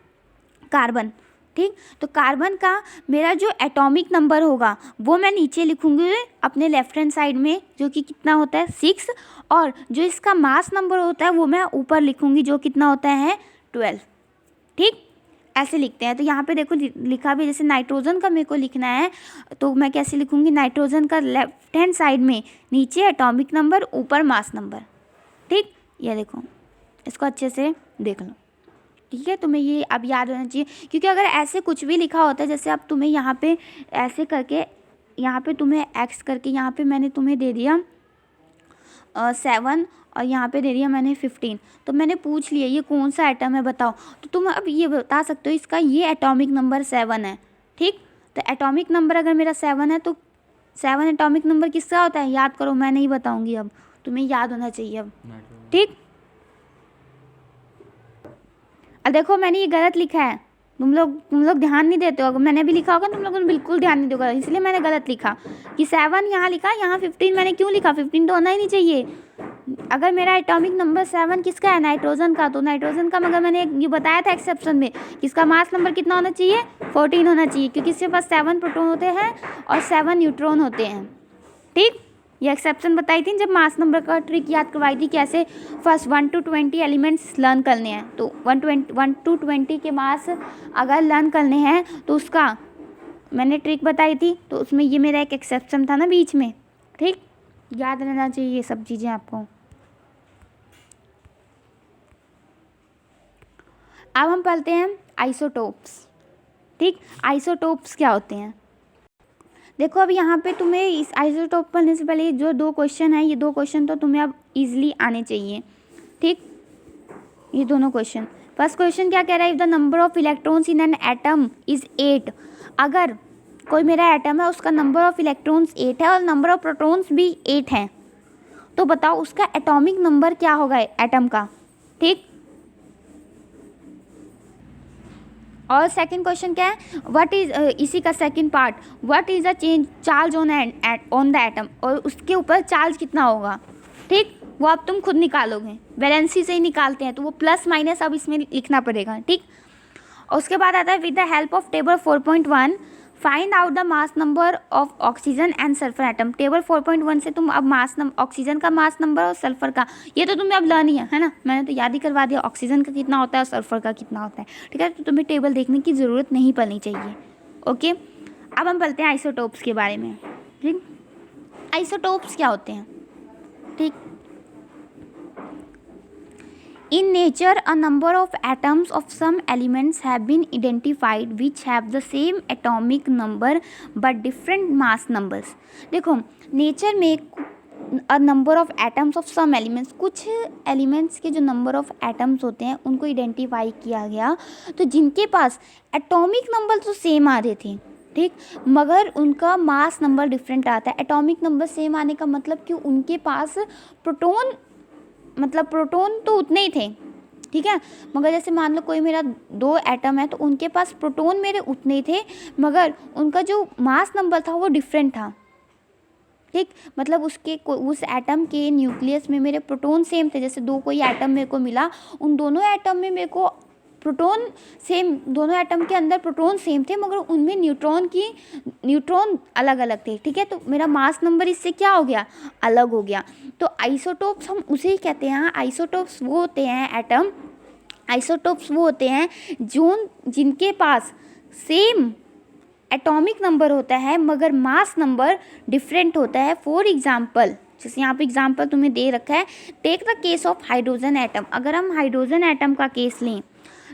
कार्बन, ठीक। तो कार्बन का मेरा जो एटॉमिक नंबर होगा वो मैं नीचे लिखूँगी अपने लेफ्ट हैंड साइड में, जो कि कितना होता है 6, और जो इसका मास नंबर होता है वो मैं ऊपर लिखूँगी, जो कितना होता है 12, ठीक। ऐसे लिखते हैं। तो यहाँ पे देखो लिखा भी, जैसे नाइट्रोजन का मेरे को लिखना है तो मैं कैसे लिखूँगी, नाइट्रोजन का लेफ्ट हैंड साइड में नीचे एटॉमिक नंबर, ऊपर मास नंबर, ठीक। ये देखो, इसको अच्छे से देख लो, ठीक है। तुम्हें ये अब याद होना चाहिए, क्योंकि अगर ऐसे कुछ भी लिखा होता है, जैसे अब तुम्हें यहाँ पे ऐसे करके, यहाँ पे तुम्हें एक्स करके, यहाँ पे मैंने तुम्हें दे दिया 7 और यहाँ पे दे दिया मैंने 15, तो मैंने पूछ लिया ये कौन सा एटम है बताओ, तो तुम अब ये बता सकते हो इसका ये एटॉमिक नंबर 7 है, ठीक। तो एटॉमिक नंबर अगर मेरा 7 है तो 7 एटॉमिक नंबर किसका होता है, याद करो, मैं नहीं बताऊँगी, अब तुम्हें याद होना चाहिए अब, ठीक। अब देखो मैंने ये गलत लिखा है, तुम लोग ध्यान नहीं देते हो, अगर मैंने भी लिखा होगा तुम लोगों ने बिल्कुल ध्यान नहीं दोगे, इसलिए मैंने गलत लिखा कि 7 यहाँ लिखा, यहाँ 15 मैंने क्यों लिखा, 15 तो होना ही नहीं चाहिए। अगर मेरा एटॉमिक नंबर 7 किसका है, नाइट्रोजन का, तो नाइट्रोजन का, मगर मैंने ये बताया था एक्सेप्शन में कि इसका मास नंबर कितना होना चाहिए, 14 होना चाहिए, क्योंकि इसके पास 7 प्रोटॉन होते हैं और 7 न्यूट्रॉन होते हैं, ठीक। ये एक्सेप्शन बताई थी जब मास नंबर का ट्रिक याद करवाई थी, कैसे फर्स्ट 1 to 20 एलिमेंट्स लर्न करने हैं, तो 1 to 20 के मास अगर लर्न करने हैं तो उसका मैंने ट्रिक बताई थी, तो उसमें ये मेरा एक एक्सेप्शन था ना बीच में, ठीक। याद रहना चाहिए ये सब चीज़ें आपको। अब हम पढ़ते हैं आइसोटोप्स, ठीक। आइसोटोप्स क्या होते हैं, देखो अब यहाँ पे तुम्हें इस आइसोटोप पढ़ने से पहले जो 2 क्वेश्चन है, ये 2 क्वेश्चन तो तुम्हें अब इजीली आने चाहिए, ठीक। ये दोनों क्वेश्चन, फर्स्ट क्वेश्चन क्या कह रहा है, if the number of electrons in an atom is 8, अगर कोई मेरा एटम है उसका नंबर ऑफ इलेक्ट्रॉन्स 8 है और नंबर ऑफ प्रोटॉन्स भी 8 हैं, तो बताओ उसका एटॉमिक नंबर क्या होगा एटम का, ठीक। और सेकंड क्वेश्चन क्या है, व्हाट इज, इसी का second part, what is the change charge on the atom, और उसके ऊपर चार्ज कितना होगा, ठीक। वो अब तुम खुद निकालोगे, वैलेंसी से ही निकालते हैं, तो वो प्लस माइनस अब इसमें लिखना पड़ेगा, ठीक। और उसके बाद आता है with the help of table 4.1 find out the mass number of oxygen and sulphur atom. Table 4.1 से तुम अब ऑक्सीजन का मास नंबर और सल्फर का, ये तो तुम्हें अब लर्न ही है ना, मैंने तो याद ही करवा दिया ऑक्सीजन का कितना होता है और सल्फर का कितना होता है, ठीक है। तो तुम्हें टेबल देखने की ज़रूरत नहीं पड़नी चाहिए, ओके। अब हम पढ़ते हैं आइसोटोप्स के बारे में, ठीक। आइसोटोप्स क्या होते हैं, ठीक। In nature, a number of atoms of some elements have been identified which have the same atomic number but different mass numbers. देखो नेचर में a number of atoms of some elements, कुछ elements के जो number of atoms होते हैं उनको identify किया गया, तो जिनके पास एटॉमिक नंबर तो सेम आ रहे थे, ठीक, मगर उनका मास नंबर डिफरेंट आता है। एटॉमिक नंबर सेम आने का मतलब कि उनके पास प्रोटॉन तो उतने ही थे, ठीक है, मगर जैसे मान लो कोई मेरा 2 एटम है तो उनके पास प्रोटॉन मेरे उतने ही थे, मगर उनका जो मास नंबर था वो डिफरेंट था, ठीक। मतलब उस एटम के न्यूक्लियस में मेरे प्रोटॉन सेम थे, जैसे 2 कोई एटम मेरे को मिला, उन दोनों एटम में मेरे को प्रोटॉन सेम, दोनों एटम के अंदर प्रोटॉन सेम थे, मगर उनमें न्यूट्रॉन अलग अलग थे, ठीक है। तो मेरा मास नंबर इससे क्या हो गया, अलग हो गया। तो आइसोटोप्स हम उसे ही कहते हैं, आइसोटोप्स वो होते हैं एटम, आइसोटोप्स वो होते हैं जिनके पास सेम एटॉमिक नंबर होता है मगर मास नंबर डिफरेंट होता है। फॉर एग्जांपल, जैसे यहाँ पे एग्जांपल तुम्हें दे रखा है, take the case of hydrogen atom. अगर हम हाइड्रोजन एटम का केस लें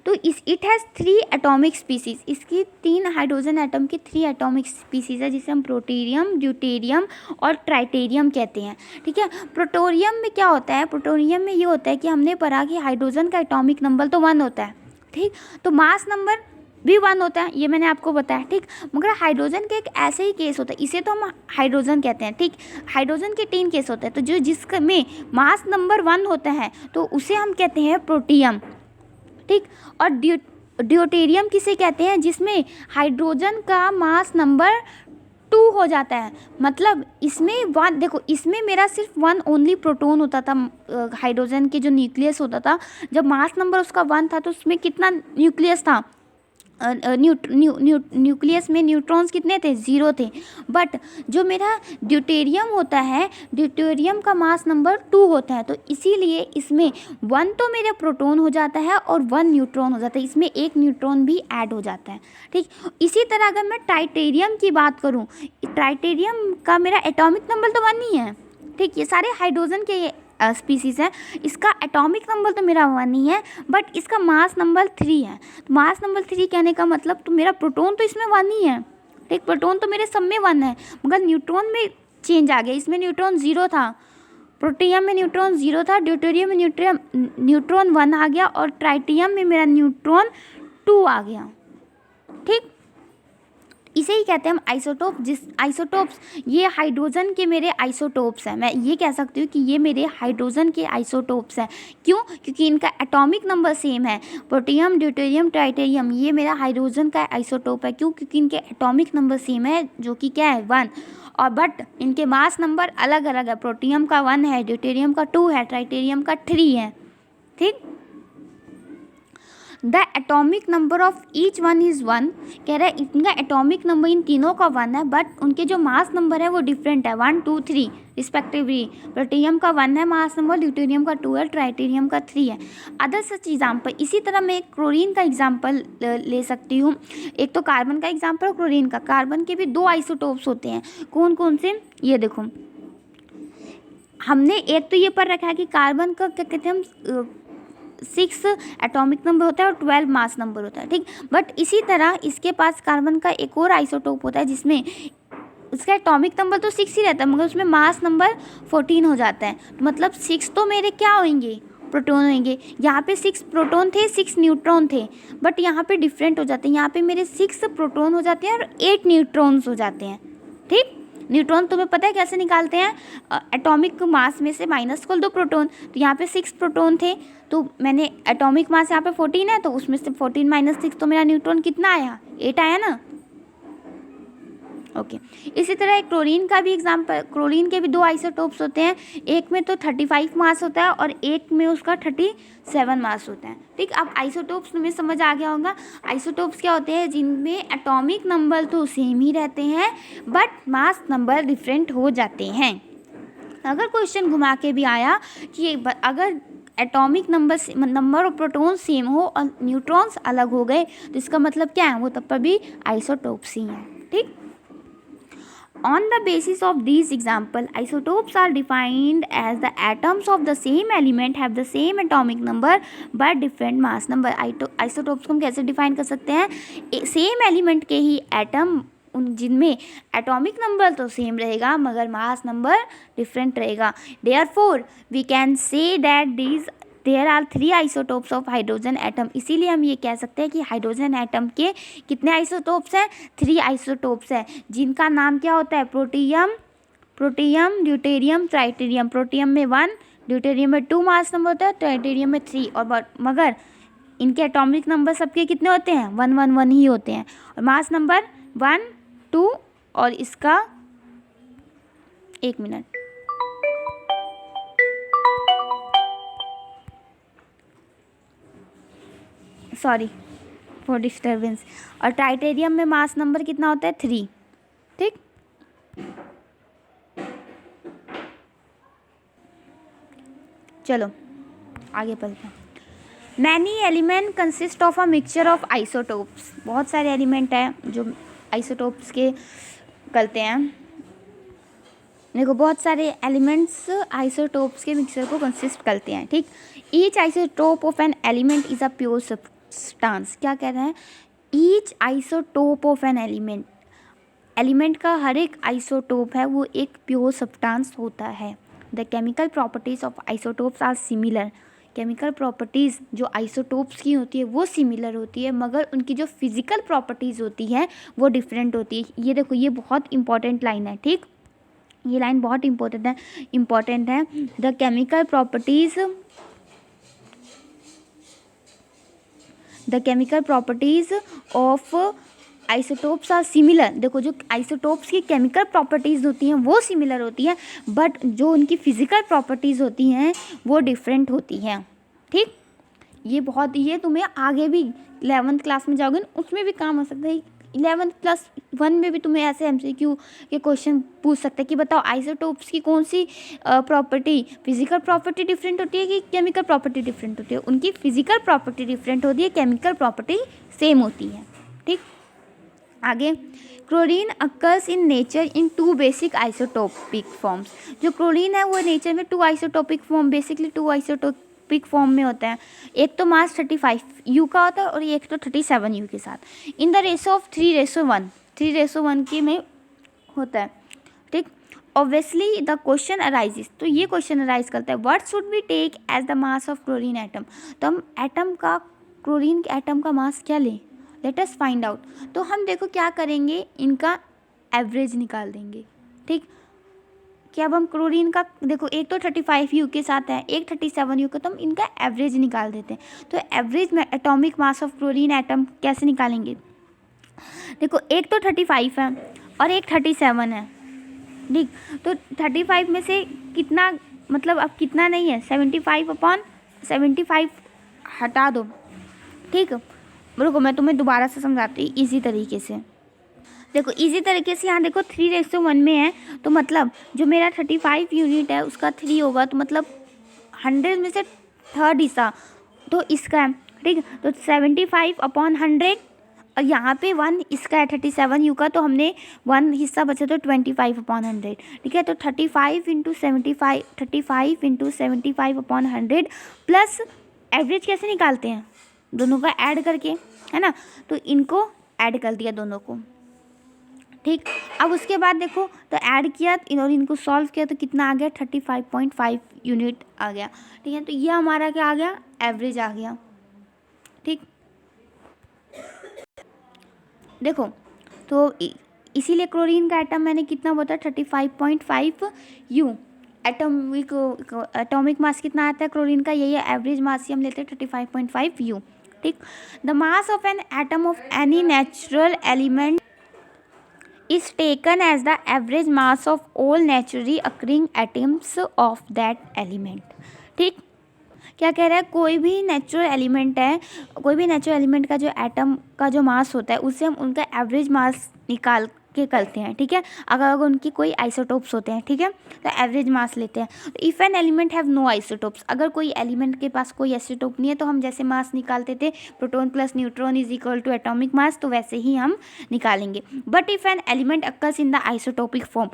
तो इट हैज़ 3 एटॉमिक स्पीसीज, इसकी 3 हाइड्रोजन एटम की 3 एटॉमिक स्पीसीज है, जिसे हम प्रोटेरियम, ड्यूटेरियम और ट्राइटेरियम कहते हैं, ठीक है। प्रोटोरियम में क्या होता है, प्रोटोरियम में ये होता है कि हमने पढ़ा कि हाइड्रोजन का एटॉमिक नंबर तो 1 होता है, ठीक। तो मास नंबर भी 1 होता है, ये मैंने आपको बताया, ठीक। मगर हाइड्रोजन के एक ऐसे ही केस होता है, इसे तो हम हाइड्रोजन कहते हैं, ठीक। हाइड्रोजन के 3 केस होते हैं, तो जो जिसमें मास नंबर 1 होता है तो उसे हम कहते हैं प्रोटियम, ठीक। और ड्यूटेरियम किसे कहते हैं, जिसमें हाइड्रोजन का मास नंबर 2 हो जाता है। मतलब इसमें 1, देखो इसमें मेरा सिर्फ 1 ओनली प्रोटॉन होता था, हाइड्रोजन के जो न्यूक्लियस होता था, जब मास नंबर उसका 1 था तो उसमें कितना न्यूक्लियस था, न्यूक्लियस में न्यूट्रॉन्स कितने थे, 0 थे। बट जो मेरा ड्यूटेरियम होता है, ड्यूटेरियम का मास नंबर 2 होता है, तो इसीलिए इसमें 1 तो मेरा प्रोटॉन हो जाता है और 1 न्यूट्रॉन हो जाता है, इसमें एक न्यूट्रॉन भी ऐड हो जाता है, ठीक। इसी तरह अगर मैं ट्राइटेरियम की बात करूँ, ट्राइटेरियम का मेरा एटॉमिक नंबर तो 1 ही है, ठीक। ये सारे हाइड्रोजन के स्पीसीज़ है, इसका एटॉमिक नंबर तो मेरा 1 ही है, बट इसका मास नंबर 3 है। तो मास नंबर 3 कहने का मतलब तो मेरा प्रोटॉन तो इसमें 1 ही है, ठीक। प्रोटॉन तो मेरे सब में 1 है, मगर न्यूट्रॉन में चेंज आ गया, इसमें न्यूट्रॉन 0 था, प्रोटियम में न्यूट्रॉन 0 था, ड्यूटेरियम में न्यूट्रॉन 1 आ गया, और ट्राइटियम में मेरा न्यूट्रॉन 2 आ गया, ठीक। इसे ही कहते हैं हम आइसोटोप। जिस आइसोटोप्स, ये हाइड्रोजन के मेरे आइसोटोप्स हैं, मैं ये कह सकती हूँ कि ये मेरे हाइड्रोजन के आइसोटोप्स हैं। क्यों? क्योंकि इनका एटॉमिक नंबर सेम है, प्रोटियम, ड्यूटेरियम, ट्राइटेरियम, ये मेरा हाइड्रोजन का आइसोटोप है। क्यों? क्योंकि इनके एटॉमिक नंबर सेम है, जो कि क्या है, 1। और बट इनके मास नंबर अलग अलग है, प्रोटियम का 1 है, ड्यूटेरियम का 2 है, ट्राइटेरियम का 3 है, ठीक। The atomic number of each one is 1, कह रहा है इनका एटॉमिक नंबर इन तीनों का 1 है, बट उनके जो मास नंबर है वो डिफरेंट है, 1, 2, 3 रिस्पेक्टिवली। प्रोटियम का 1 है मास नंबर, ड्यूटेरियम का 2 है, ट्राइटेरियम का 3 है। अदर सच एग्जाम्पल, इसी तरह मैं क्लोरीन का एग्जाम्पल ले सकती हूँ। एक तो कार्बन का एग्जाम्पल और क्लोरीन का। कार्बन के भी 2 आइसोटोप्स होते हैं, कौन कौन से, ये देखो। हमने एक तो ये पढ़ रखा है कि कार्बन का क्या कहते हैं हम, 6 एटॉमिक नंबर होता है और 12 मास नंबर होता है, ठीक। बट इसी तरह इसके पास कार्बन का एक और आइसोटोप होता है, जिसमें उसका एटॉमिक नंबर तो 6 ही रहता है, मगर उसमें मास नंबर 14 हो जाता है। तो मतलब 6 तो मेरे क्या होंगे, प्रोटॉन होंगे। यहाँ पे 6 प्रोटॉन थे, 6 न्यूट्रॉन थे, बट यहाँ पे डिफरेंट हो जाते हैं, यहाँ पे मेरे 6 प्रोटॉन हो जाते हैं और 8 न्यूट्रॉन्स हो जाते हैं, ठीक। न्यूट्रॉन तुम्हें पता है कैसे निकालते हैं, एटॉमिक मास में से माइनस कर दो प्रोटॉन, तो यहाँ पे 6 प्रोटॉन थे, तो मैंने एटॉमिक मास यहाँ पे 14 है, तो उसमें से 14 - 6 तो मेरा न्यूट्रॉन कितना आया, 8 आया ना, ओके। इसी तरह क्लोरीन का भी एग्जाम्पल, क्लोरीन के भी 2 आइसोटोप्स होते हैं, एक में तो 35 मास होता है और एक में उसका 37 मास होता है, ठीक। अब आइसोटोप्स तुम्हें समझ आ गया होगा। आइसोटोप्स क्या होते हैं, जिनमें एटॉमिक नंबर तो सेम ही रहते हैं, बट मास नंबर डिफरेंट हो जाते हैं। अगर क्वेश्चन घुमा के भी आया कि अगर एटॉमिक नंबर और प्रोटॉन सेम हो और न्यूट्रॉन्स अलग हो गए, तो इसका मतलब क्या है, वो तब पर भी आइसोटोप्स ही हैं, ठीक। On the basis of these example, isotopes are defined as the atoms of the same element have the same atomic number but different mass number. Isotopes को हम कैसे डिफाइन कर सकते हैं, सेम एलिमेंट के ही एटम, उन जिनमें एटॉमिक नंबर तो सेम रहेगा मगर मास नंबर डिफरेंट रहेगा। Therefore, we can say that there are 3 isotopes of hydrogen atom. इसीलिए हम ये कह सकते हैं कि हाइड्रोजन एटम के कितने आइसोटोप्स हैं, 3 आइसोटोप्स हैं, जिनका नाम क्या होता है, प्रोटियम, ड्यूटेरियम, ट्राइटेरियम। प्रोटियम में 1, ड्यूटेरियम में 2 मास नंबर होता है, ट्राइटेरियम में 3, और मगर इनके एटॉमिक नंबर सबके कितने होते हैं, 1, 1, 1 ही होते हैं, और मास नंबर 1, 2, और इसका 1 मिनट, सॉरी फॉर डिस्टर्बेंस। और ट्राइटेरियम में मास नंबर कितना होता है, 3, ठीक। चलो आगे बढ़ते हैं। Many element consist of a mixture of isotopes. बहुत सारे एलिमेंट हैं जो आइसोटोप्स के करते हैं। देखो बहुत सारे एलिमेंट्स आइसोटोप्स के मिक्सचर को कंसिस्ट करते हैं, ठीक। Each isotope of an element is a pure substance. क्या कह रहे हैं, each isotope of an element का हर एक आइसोटोप है वो एक प्योर सब्सटेंस होता है। The chemical properties of isotopes are similar. Chemical properties जो आइसोटोप्स की होती है वो सिमिलर होती है, मगर उनकी जो फिज़िकल प्रॉपर्टीज़ होती है वो डिफरेंट होती है। ये देखो, ये बहुत इंपॉर्टेंट लाइन है, ठीक, ये लाइन बहुत इम्पोर्टेंट है। The chemical properties of isotopes are similar. देखो, जो आइसोटोप्स की केमिकल प्रॉपर्टीज़ होती हैं वो सिमिलर होती हैं, बट जो उनकी फिज़िकल प्रॉपर्टीज़ होती हैं वो डिफरेंट होती हैं, ठीक। ये तुम्हें आगे भी 11th क्लास में जाओगे ना उसमें भी काम हो सकता है। 11+1 में भी तुम्हें ऐसे MCQ के क्वेश्चन पूछ सकते हैं कि बताओ आइसोटोप्स की कौन सी प्रॉपर्टी, फिजिकल प्रॉपर्टी डिफरेंट होती है कि केमिकल प्रॉपर्टी डिफरेंट होती है। उनकी फिजिकल प्रॉपर्टी डिफरेंट होती है, केमिकल प्रॉपर्टी सेम होती है, ठीक। आगे, chlorine occurs in nature in 2 basic isotopic forms. जो क्लोरीन है वो नेचर में 2 isotopic form, basically 2 isotopic form में होता है। एक तो मास 35U का होता है और एक तो 37U के साथ, इन द रेशो ऑफ 3:1, 3:1 के में होता है, ठीक। ऑब्वियसली द क्वेश्चन अराइजेस, तो ये क्वेश्चन अराइज करता है, what should we take as the mass of chlorine atom. तो हम एटम का, क्लोरीन के एटम का मास क्या लें, लेट अस फाइंड आउट। तो हम देखो क्या करेंगे, इनका एवरेज निकाल देंगे, ठीक। कि अब हम क्लोरीन का देखो, एक तो 35U के साथ है, एक 37U का, तो हम इनका एवरेज निकाल देते हैं। तो एवरेज में atomic mass of chlorine atom कैसे निकालेंगे, देखो एक तो 35 है और एक 37 है, ठीक। तो 35 में से कितना, मतलब अब कितना नहीं है, 75/75 हटा दो, ठीक। रुको मैं तुम्हें दोबारा से समझाती हूँ इजी तरीके से। देखो इजी तरीके से, यहाँ देखो 3:1 में है, तो मतलब जो मेरा 35 यूनिट है उसका 3 होगा, तो मतलब 100 में से थर्ड हिस्सा तो इसका है, ठीक। तो 75/100, और यहाँ पे 1 इसका है 37U का, तो हमने 1 हिस्सा बचा तो 25/100, ठीक है। तो 35 × 75/100 प्लस एवरेज कैसे निकालते हैं, दोनों का ऐड करके, है ना। तो इनको ऐड कर दिया दोनों को, ठीक। अब उसके बाद देखो, तो ऐड किया और इनको सॉल्व किया तो कितना आ गया, 35.5 यूनिट आ गया, ठीक है। तो ये हमारा क्या आ गया, एवरेज आ गया, ठीक। देखो तो इसीलिए क्लोरीन का एटम मैंने कितना बताया, 35.5U। एटॉमिक मास कितना आता है क्लोरीन का, यही है एवरेज मास ही हम लेते हैं 35.5U, ठीक। The mass of an atom of any natural element is taken as the average mass of all naturally occurring atoms of that element, ठीक। क्या कह रहा है, कोई भी नेचुरल एलिमेंट का जो एटम का जो मास होता है उससे हम उनका एवरेज मास निकाल के करते हैं, ठीक है। अगर उनकी कोई आइसोटोप्स होते हैं, ठीक है, तो एवरेज मास लेते हैं। तो if an element have no isotopes, अगर कोई एलिमेंट के पास कोई आइसोटोप नहीं है, तो हम जैसे मास निकालते थे proton plus neutron is equal to atomic mass, तो वैसे ही हम निकालेंगे। But if an element occurs in the isotopic form,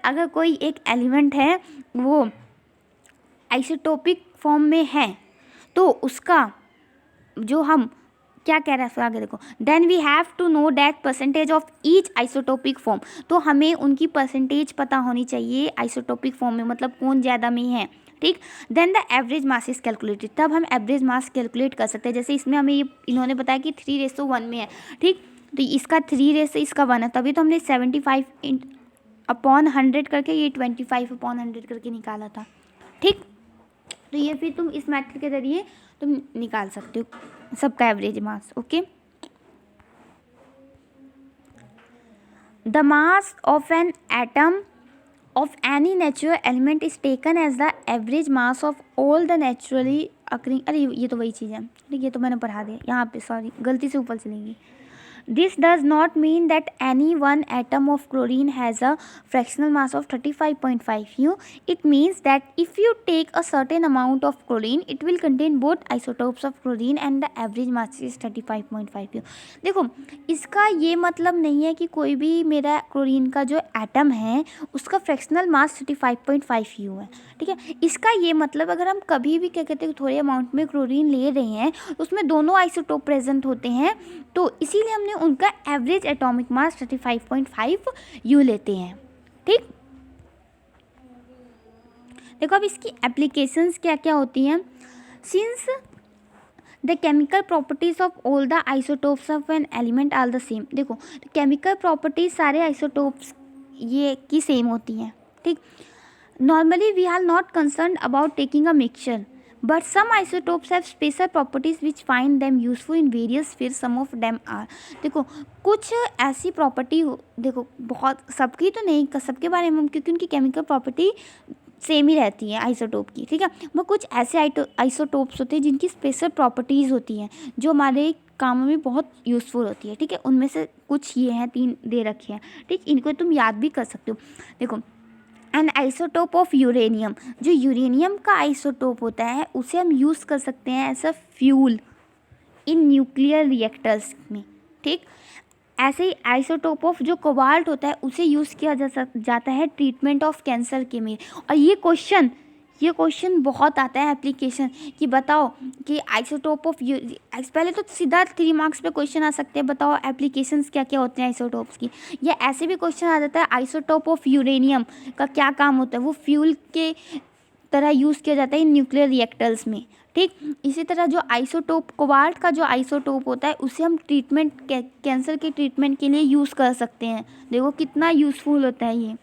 अगर कोई एक एलिमेंट है वो आइसोटोपिक फॉर्म में है, तो उसका जो हम क्या कह रहा है आगे देखो, then we have to know that percentage of each isotopic form. तो हमें उनकी परसेंटेज पता होनी चाहिए आइसोटोपिक फॉर्म में, मतलब कौन ज़्यादा में है, ठीक। Then the average mass is calculated, तब हम एवरेज मास कैलकुलेट कर सकते हैं। जैसे इसमें हमें ये इन्होंने बताया कि 3:1 में है, ठीक। तो इसका 3 इसका 1 है, तभी तो हमने 75/100 करके ये 25/100 करके निकाला था, ठीक। तो ये फिर तुम इस मेथड के ज़रिए तुम निकाल सकते हो सबका average mass, okay. The mass of an atom of any natural element is taken as the average mass of all the naturally occurring, अरे ये तो वही चीज़ है, ठीक। ये तो मैंने पढ़ा दिया यहाँ पे, सॉरी गलती से ऊपर चलेंगी। This does not mean that any one atom of chlorine has a fractional mass of 35.5U. It means that if you take a certain amount of chlorine, it will contain both isotopes of chlorine and the average mass is 35.5U. देखो इसका ये मतलब नहीं है कि कोई भी मेरा क्लोरीन का जो एटम है उसका फ्रैक्शनल मास 35.5U है, ठीक है। इसका ये मतलब अगर हम कभी भी क्या कहते हैं थोड़े अमाउंट में क्लोरीन ले रहे हैं उसमें दोनों आइसोटोप प्रेजेंट होते हैं, तो इसीलिए हमने उनका एवरेज एटॉमिक मास 35.5U लेते हैं, ठीक। देखो अब इसकी एप्लीकेशंस क्या क्या होती हैं। Since the chemical properties of all the isotopes of an element are the same. देखो केमिकल प्रॉपर्टीज सारे आइसोटोप्स ये की सेम होती हैं, ठीक। Normally we are not concern about taking a mixture, but some isotopes have special properties which find them useful in various फिर some of them are. देखो कुछ ऐसी प्रॉपर्टी हो, देखो बहुत सबकी तो नहीं, सबके बारे में, क्योंकि उनकी केमिकल प्रॉपर्टी सेम ही रहती है आइसोटोप की, ठीक है। वो कुछ ऐसे आइसोटोप्स होते हैं जिनकी स्पेशल प्रॉपर्टीज़ होती हैं जो हमारे कामों में बहुत यूज़फुल होती है, ठीक है। उनमें से कुछ ये हैं, 3 दे रखे हैं, ठीक। इनको तुम याद भी कर सकते हो। देखो एन आइसोटोप ऑफ यूरेनियम, जो यूरेनियम का आइसोटोप होता है उसे हम यूज़ कर सकते हैं as a fuel in nuclear reactors में, ठीक। ऐसे ही आइसोटोप ऑफ जो कोबाल्ट होता है उसे यूज़ किया जाता है ट्रीटमेंट ऑफ कैंसर के में। और ये क्वेश्चन बहुत आता है एप्लीकेशन कि बताओ कि आइसोटोप ऑफ पहले तो सीधा 3 मार्क्स पे क्वेश्चन आ सकते हैं, बताओ एप्लीकेशंस क्या क्या होते हैं आइसोटोप्स की। या ऐसे भी क्वेश्चन आ जाता है आइसोटोप ऑफ यूरेनियम का क्या काम होता है, वो फ्यूल के तरह यूज़ किया जाता है इन न्यूक्लियर रिएक्टर्स में, ठीक। इसी तरह जो आइसोटोप कोबाल्ट का जो आइसोटोप होता है उसे हम कैंसर के ट्रीटमेंट के लिए यूज़ कर सकते हैं। देखो कितना यूज़फुल होता है ये।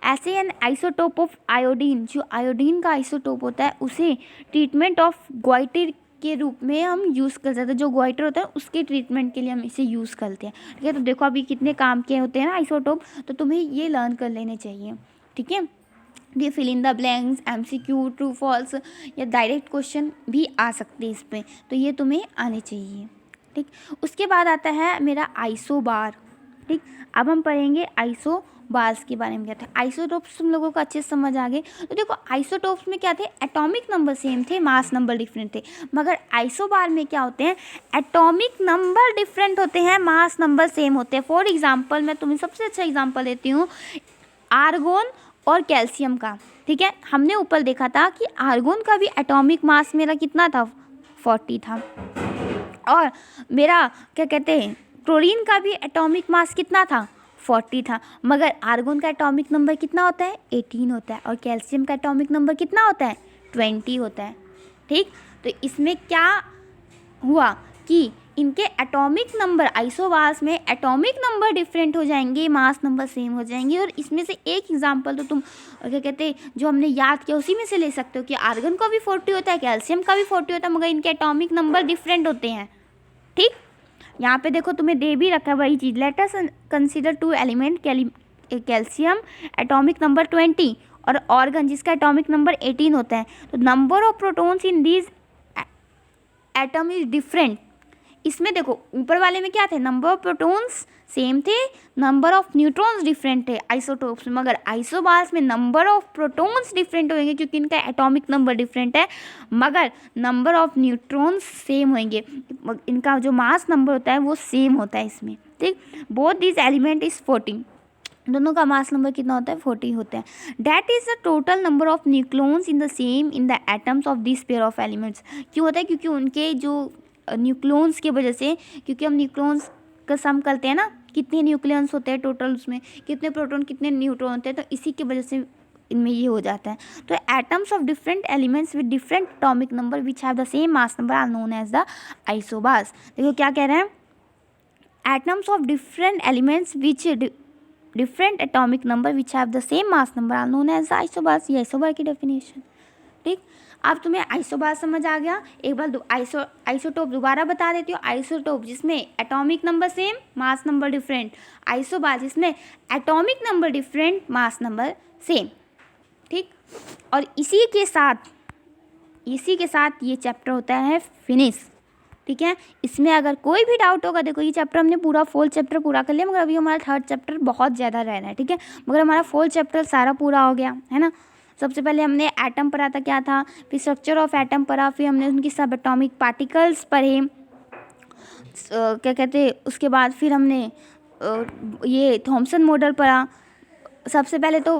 ऐसे एन आइसोटोप ऑफ आयोडीन, जो आयोडीन का आइसोटोप होता है उसे ट्रीटमेंट ऑफ ग्वाइटर के रूप में हम यूज़ कर सकते हैं। जो ग्वाइटर होता है उसके ट्रीटमेंट के लिए हम इसे यूज़ करते हैं, ठीक है। तो देखो अभी कितने काम के होते हैं ना आइसोटोप, तो तुम्हें ये लर्न कर लेने चाहिए, ठीक है। ये fill in the blanks, MCQ, true false या डायरेक्ट क्वेश्चन भी आ सकते हैं इस पर, तो ये तुम्हें आने चाहिए, ठीक। उसके बाद आता है मेरा आइसोबार, ठीक। अब हम पढ़ेंगे आइसोबार्स के बारे में। क्या था आइसोटोप्स, तुम लोगों को अच्छे से समझ आ गए। तो देखो आइसोटोप्स में क्या थे, एटॉमिक नंबर सेम थे, मास नंबर डिफरेंट थे। मगर आइसोबार में क्या होते हैं, एटॉमिक नंबर डिफरेंट होते हैं, मास नंबर सेम होते हैं। फॉर एग्जाम्पल मैं तुम्हें सबसे अच्छा एग्जाम्पल देती हूँ आर्गोन और कैल्शियम का, ठीक है। हमने ऊपर देखा था कि आर्गोन का भी एटॉमिक मास मेरा कितना था, 40 था। और मेरा क्या कहते हैं क्लोरीन का भी एटॉमिक मास कितना था, 40 था। मगर आर्गोन का एटॉमिक नंबर कितना होता है, 18 होता है। और कैल्शियम का एटॉमिक नंबर कितना होता है, 20 होता है, ठीक। तो इसमें क्या हुआ कि इनके एटॉमिक नंबर, आइसोबार्स में एटॉमिक नंबर डिफरेंट हो जाएंगे, मास नंबर सेम हो जाएंगे। और इसमें से एक एग्जांपल तो तुम क्या कहते हैं जो हमने याद किया उसी में से ले सकते हो कि आर्गन का भी 40 होता है, कैल्शियम का भी 40 होता है, मगर इनके एटॉमिक नंबर डिफरेंट होते हैं, ठीक। यहाँ पे देखो तुम्हें दे भी रखा है वही चीज़। Let us consider 2 element, calcium atomic number 20 और ऑर्गन जिसका एटॉमिक नंबर 18 होता है। तो number of protons in these atom is different. इसमें देखो ऊपर वाले में क्या थे, नंबर ऑफ प्रोटॉन्स सेम थे, नंबर ऑफ न्यूट्रॉन्स डिफरेंट थे आइसोटोप्स में। मगर आइसोबार्स में नंबर ऑफ प्रोटॉन्स डिफरेंट होंगे क्योंकि इनका एटॉमिक नंबर डिफरेंट है, मगर नंबर ऑफ न्यूट्रॉन्स सेम होंगे। इनका जो मास नंबर होता है वो सेम होता है इसमें, ठीक। बोथ दिस एलिमेंट इज 40, दोनों का मास नंबर कितना होता है, 40 होता है। That is the total number of nucleons in the same in the atoms of this pair of elements. क्यों होता है, क्योंकि उनके जो न्यूक्लियॉन्स की वजह से, क्योंकि हम न्यूक्लियॉन्स का सम करते हैं ना, कितने न्यूक्लियॉन्स होते हैं टोटल, उसमें कितने प्रोटॉन कितने न्यूट्रॉन होते हैं, तो इसी की वजह से इनमें ये हो जाता है। तो atoms of different elements with different atomic number which have the same mass number are known as the isobars. देखो क्या कह रहे हैं, atoms of different elements which different atomic number which have the same mass number are known as the isobars. ये isobar की definition, ठीक। अब तुम्हें आइसोबार समझ आ गया। एक बार आइसोटोप दोबारा बता देती हूँ। आइसोटोप जिसमें atomic number same, mass number different. Isobar जिसमें atomic number different, mass number same, ठीक। और इसी के साथ ये चैप्टर होता है फिनिश, ठीक है। इसमें अगर कोई भी डाउट होगा, देखो ये चैप्टर हमने पूरा 4 चैप्टर पूरा कर लिया, मगर अभी हमारा 3rd चैप्टर बहुत ज़्यादा रह रहा है, ठीक है। मगर हमारा 4 चैप्टर सारा पूरा हो गया है ना। सबसे पहले हमने एटम पढ़ा था, क्या था, फिर स्ट्रक्चर ऑफ एटम पढ़ा, फिर हमने उनकी सब एटॉमिक पार्टिकल्स पढ़े, क्या कहते हैं, उसके बाद फिर हमने ये थॉमसन मॉडल पढ़ा। सबसे पहले तो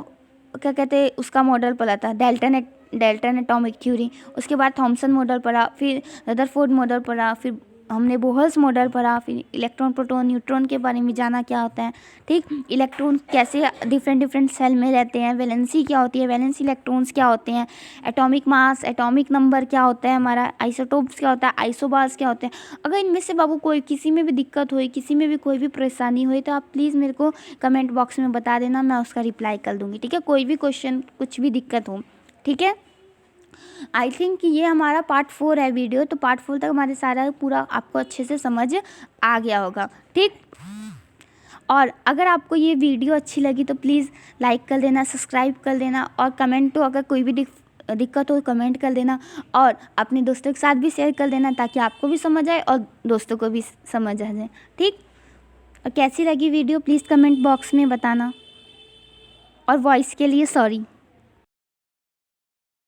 क्या कहते हैं उसका मॉडल पढ़ा था, डेल्टन एटॉमिक थ्योरी। उसके बाद थॉमसन मॉडल पढ़ा, फिर रदरफोर्ड मॉडल पढ़ा, फिर हमने बोहल्स मॉडल पढ़ा, फिर इलेक्ट्रॉन प्रोटॉन न्यूट्रॉन के बारे में जाना क्या होता है, ठीक, इलेक्ट्रॉन कैसे डिफरेंट डिफरेंट सेल में रहते हैं, वैलेंसी क्या होती है, वैलेंसी इलेक्ट्रॉन्स क्या होते हैं, एटॉमिक मास, एटॉमिक नंबर क्या होता है हमारा, आइसोटोप्स क्या होता है, आइसोबार्स क्या होते हैं। अगर इनमें से बाबू कोई किसी में भी दिक्कत हुई, किसी में भी कोई भी परेशानी हुई तो आप प्लीज़ मेरे को कमेंट बॉक्स में बता देना, मैं उसका रिप्लाई कर दूँगी, ठीक है। कोई भी क्वेश्चन कुछ भी दिक्कत हो, ठीक है। आई थिंक कि ये हमारा पार्ट 4 है वीडियो, तो पार्ट 4 तक हमारे सारा पूरा आपको अच्छे से समझ आ गया होगा, ठीक। और अगर आपको ये वीडियो अच्छी लगी तो प्लीज़ लाइक कर देना, सब्सक्राइब कर देना, और कमेंट तो अगर कोई भी दिक्कत हो कमेंट कर देना, और अपने दोस्तों के साथ भी शेयर कर देना ताकि आपको भी समझ आए और दोस्तों को भी समझ आ जाए, ठीक। और कैसी लगी वीडियो प्लीज़ कमेंट बॉक्स में बताना, और वॉइस के लिए सॉरी।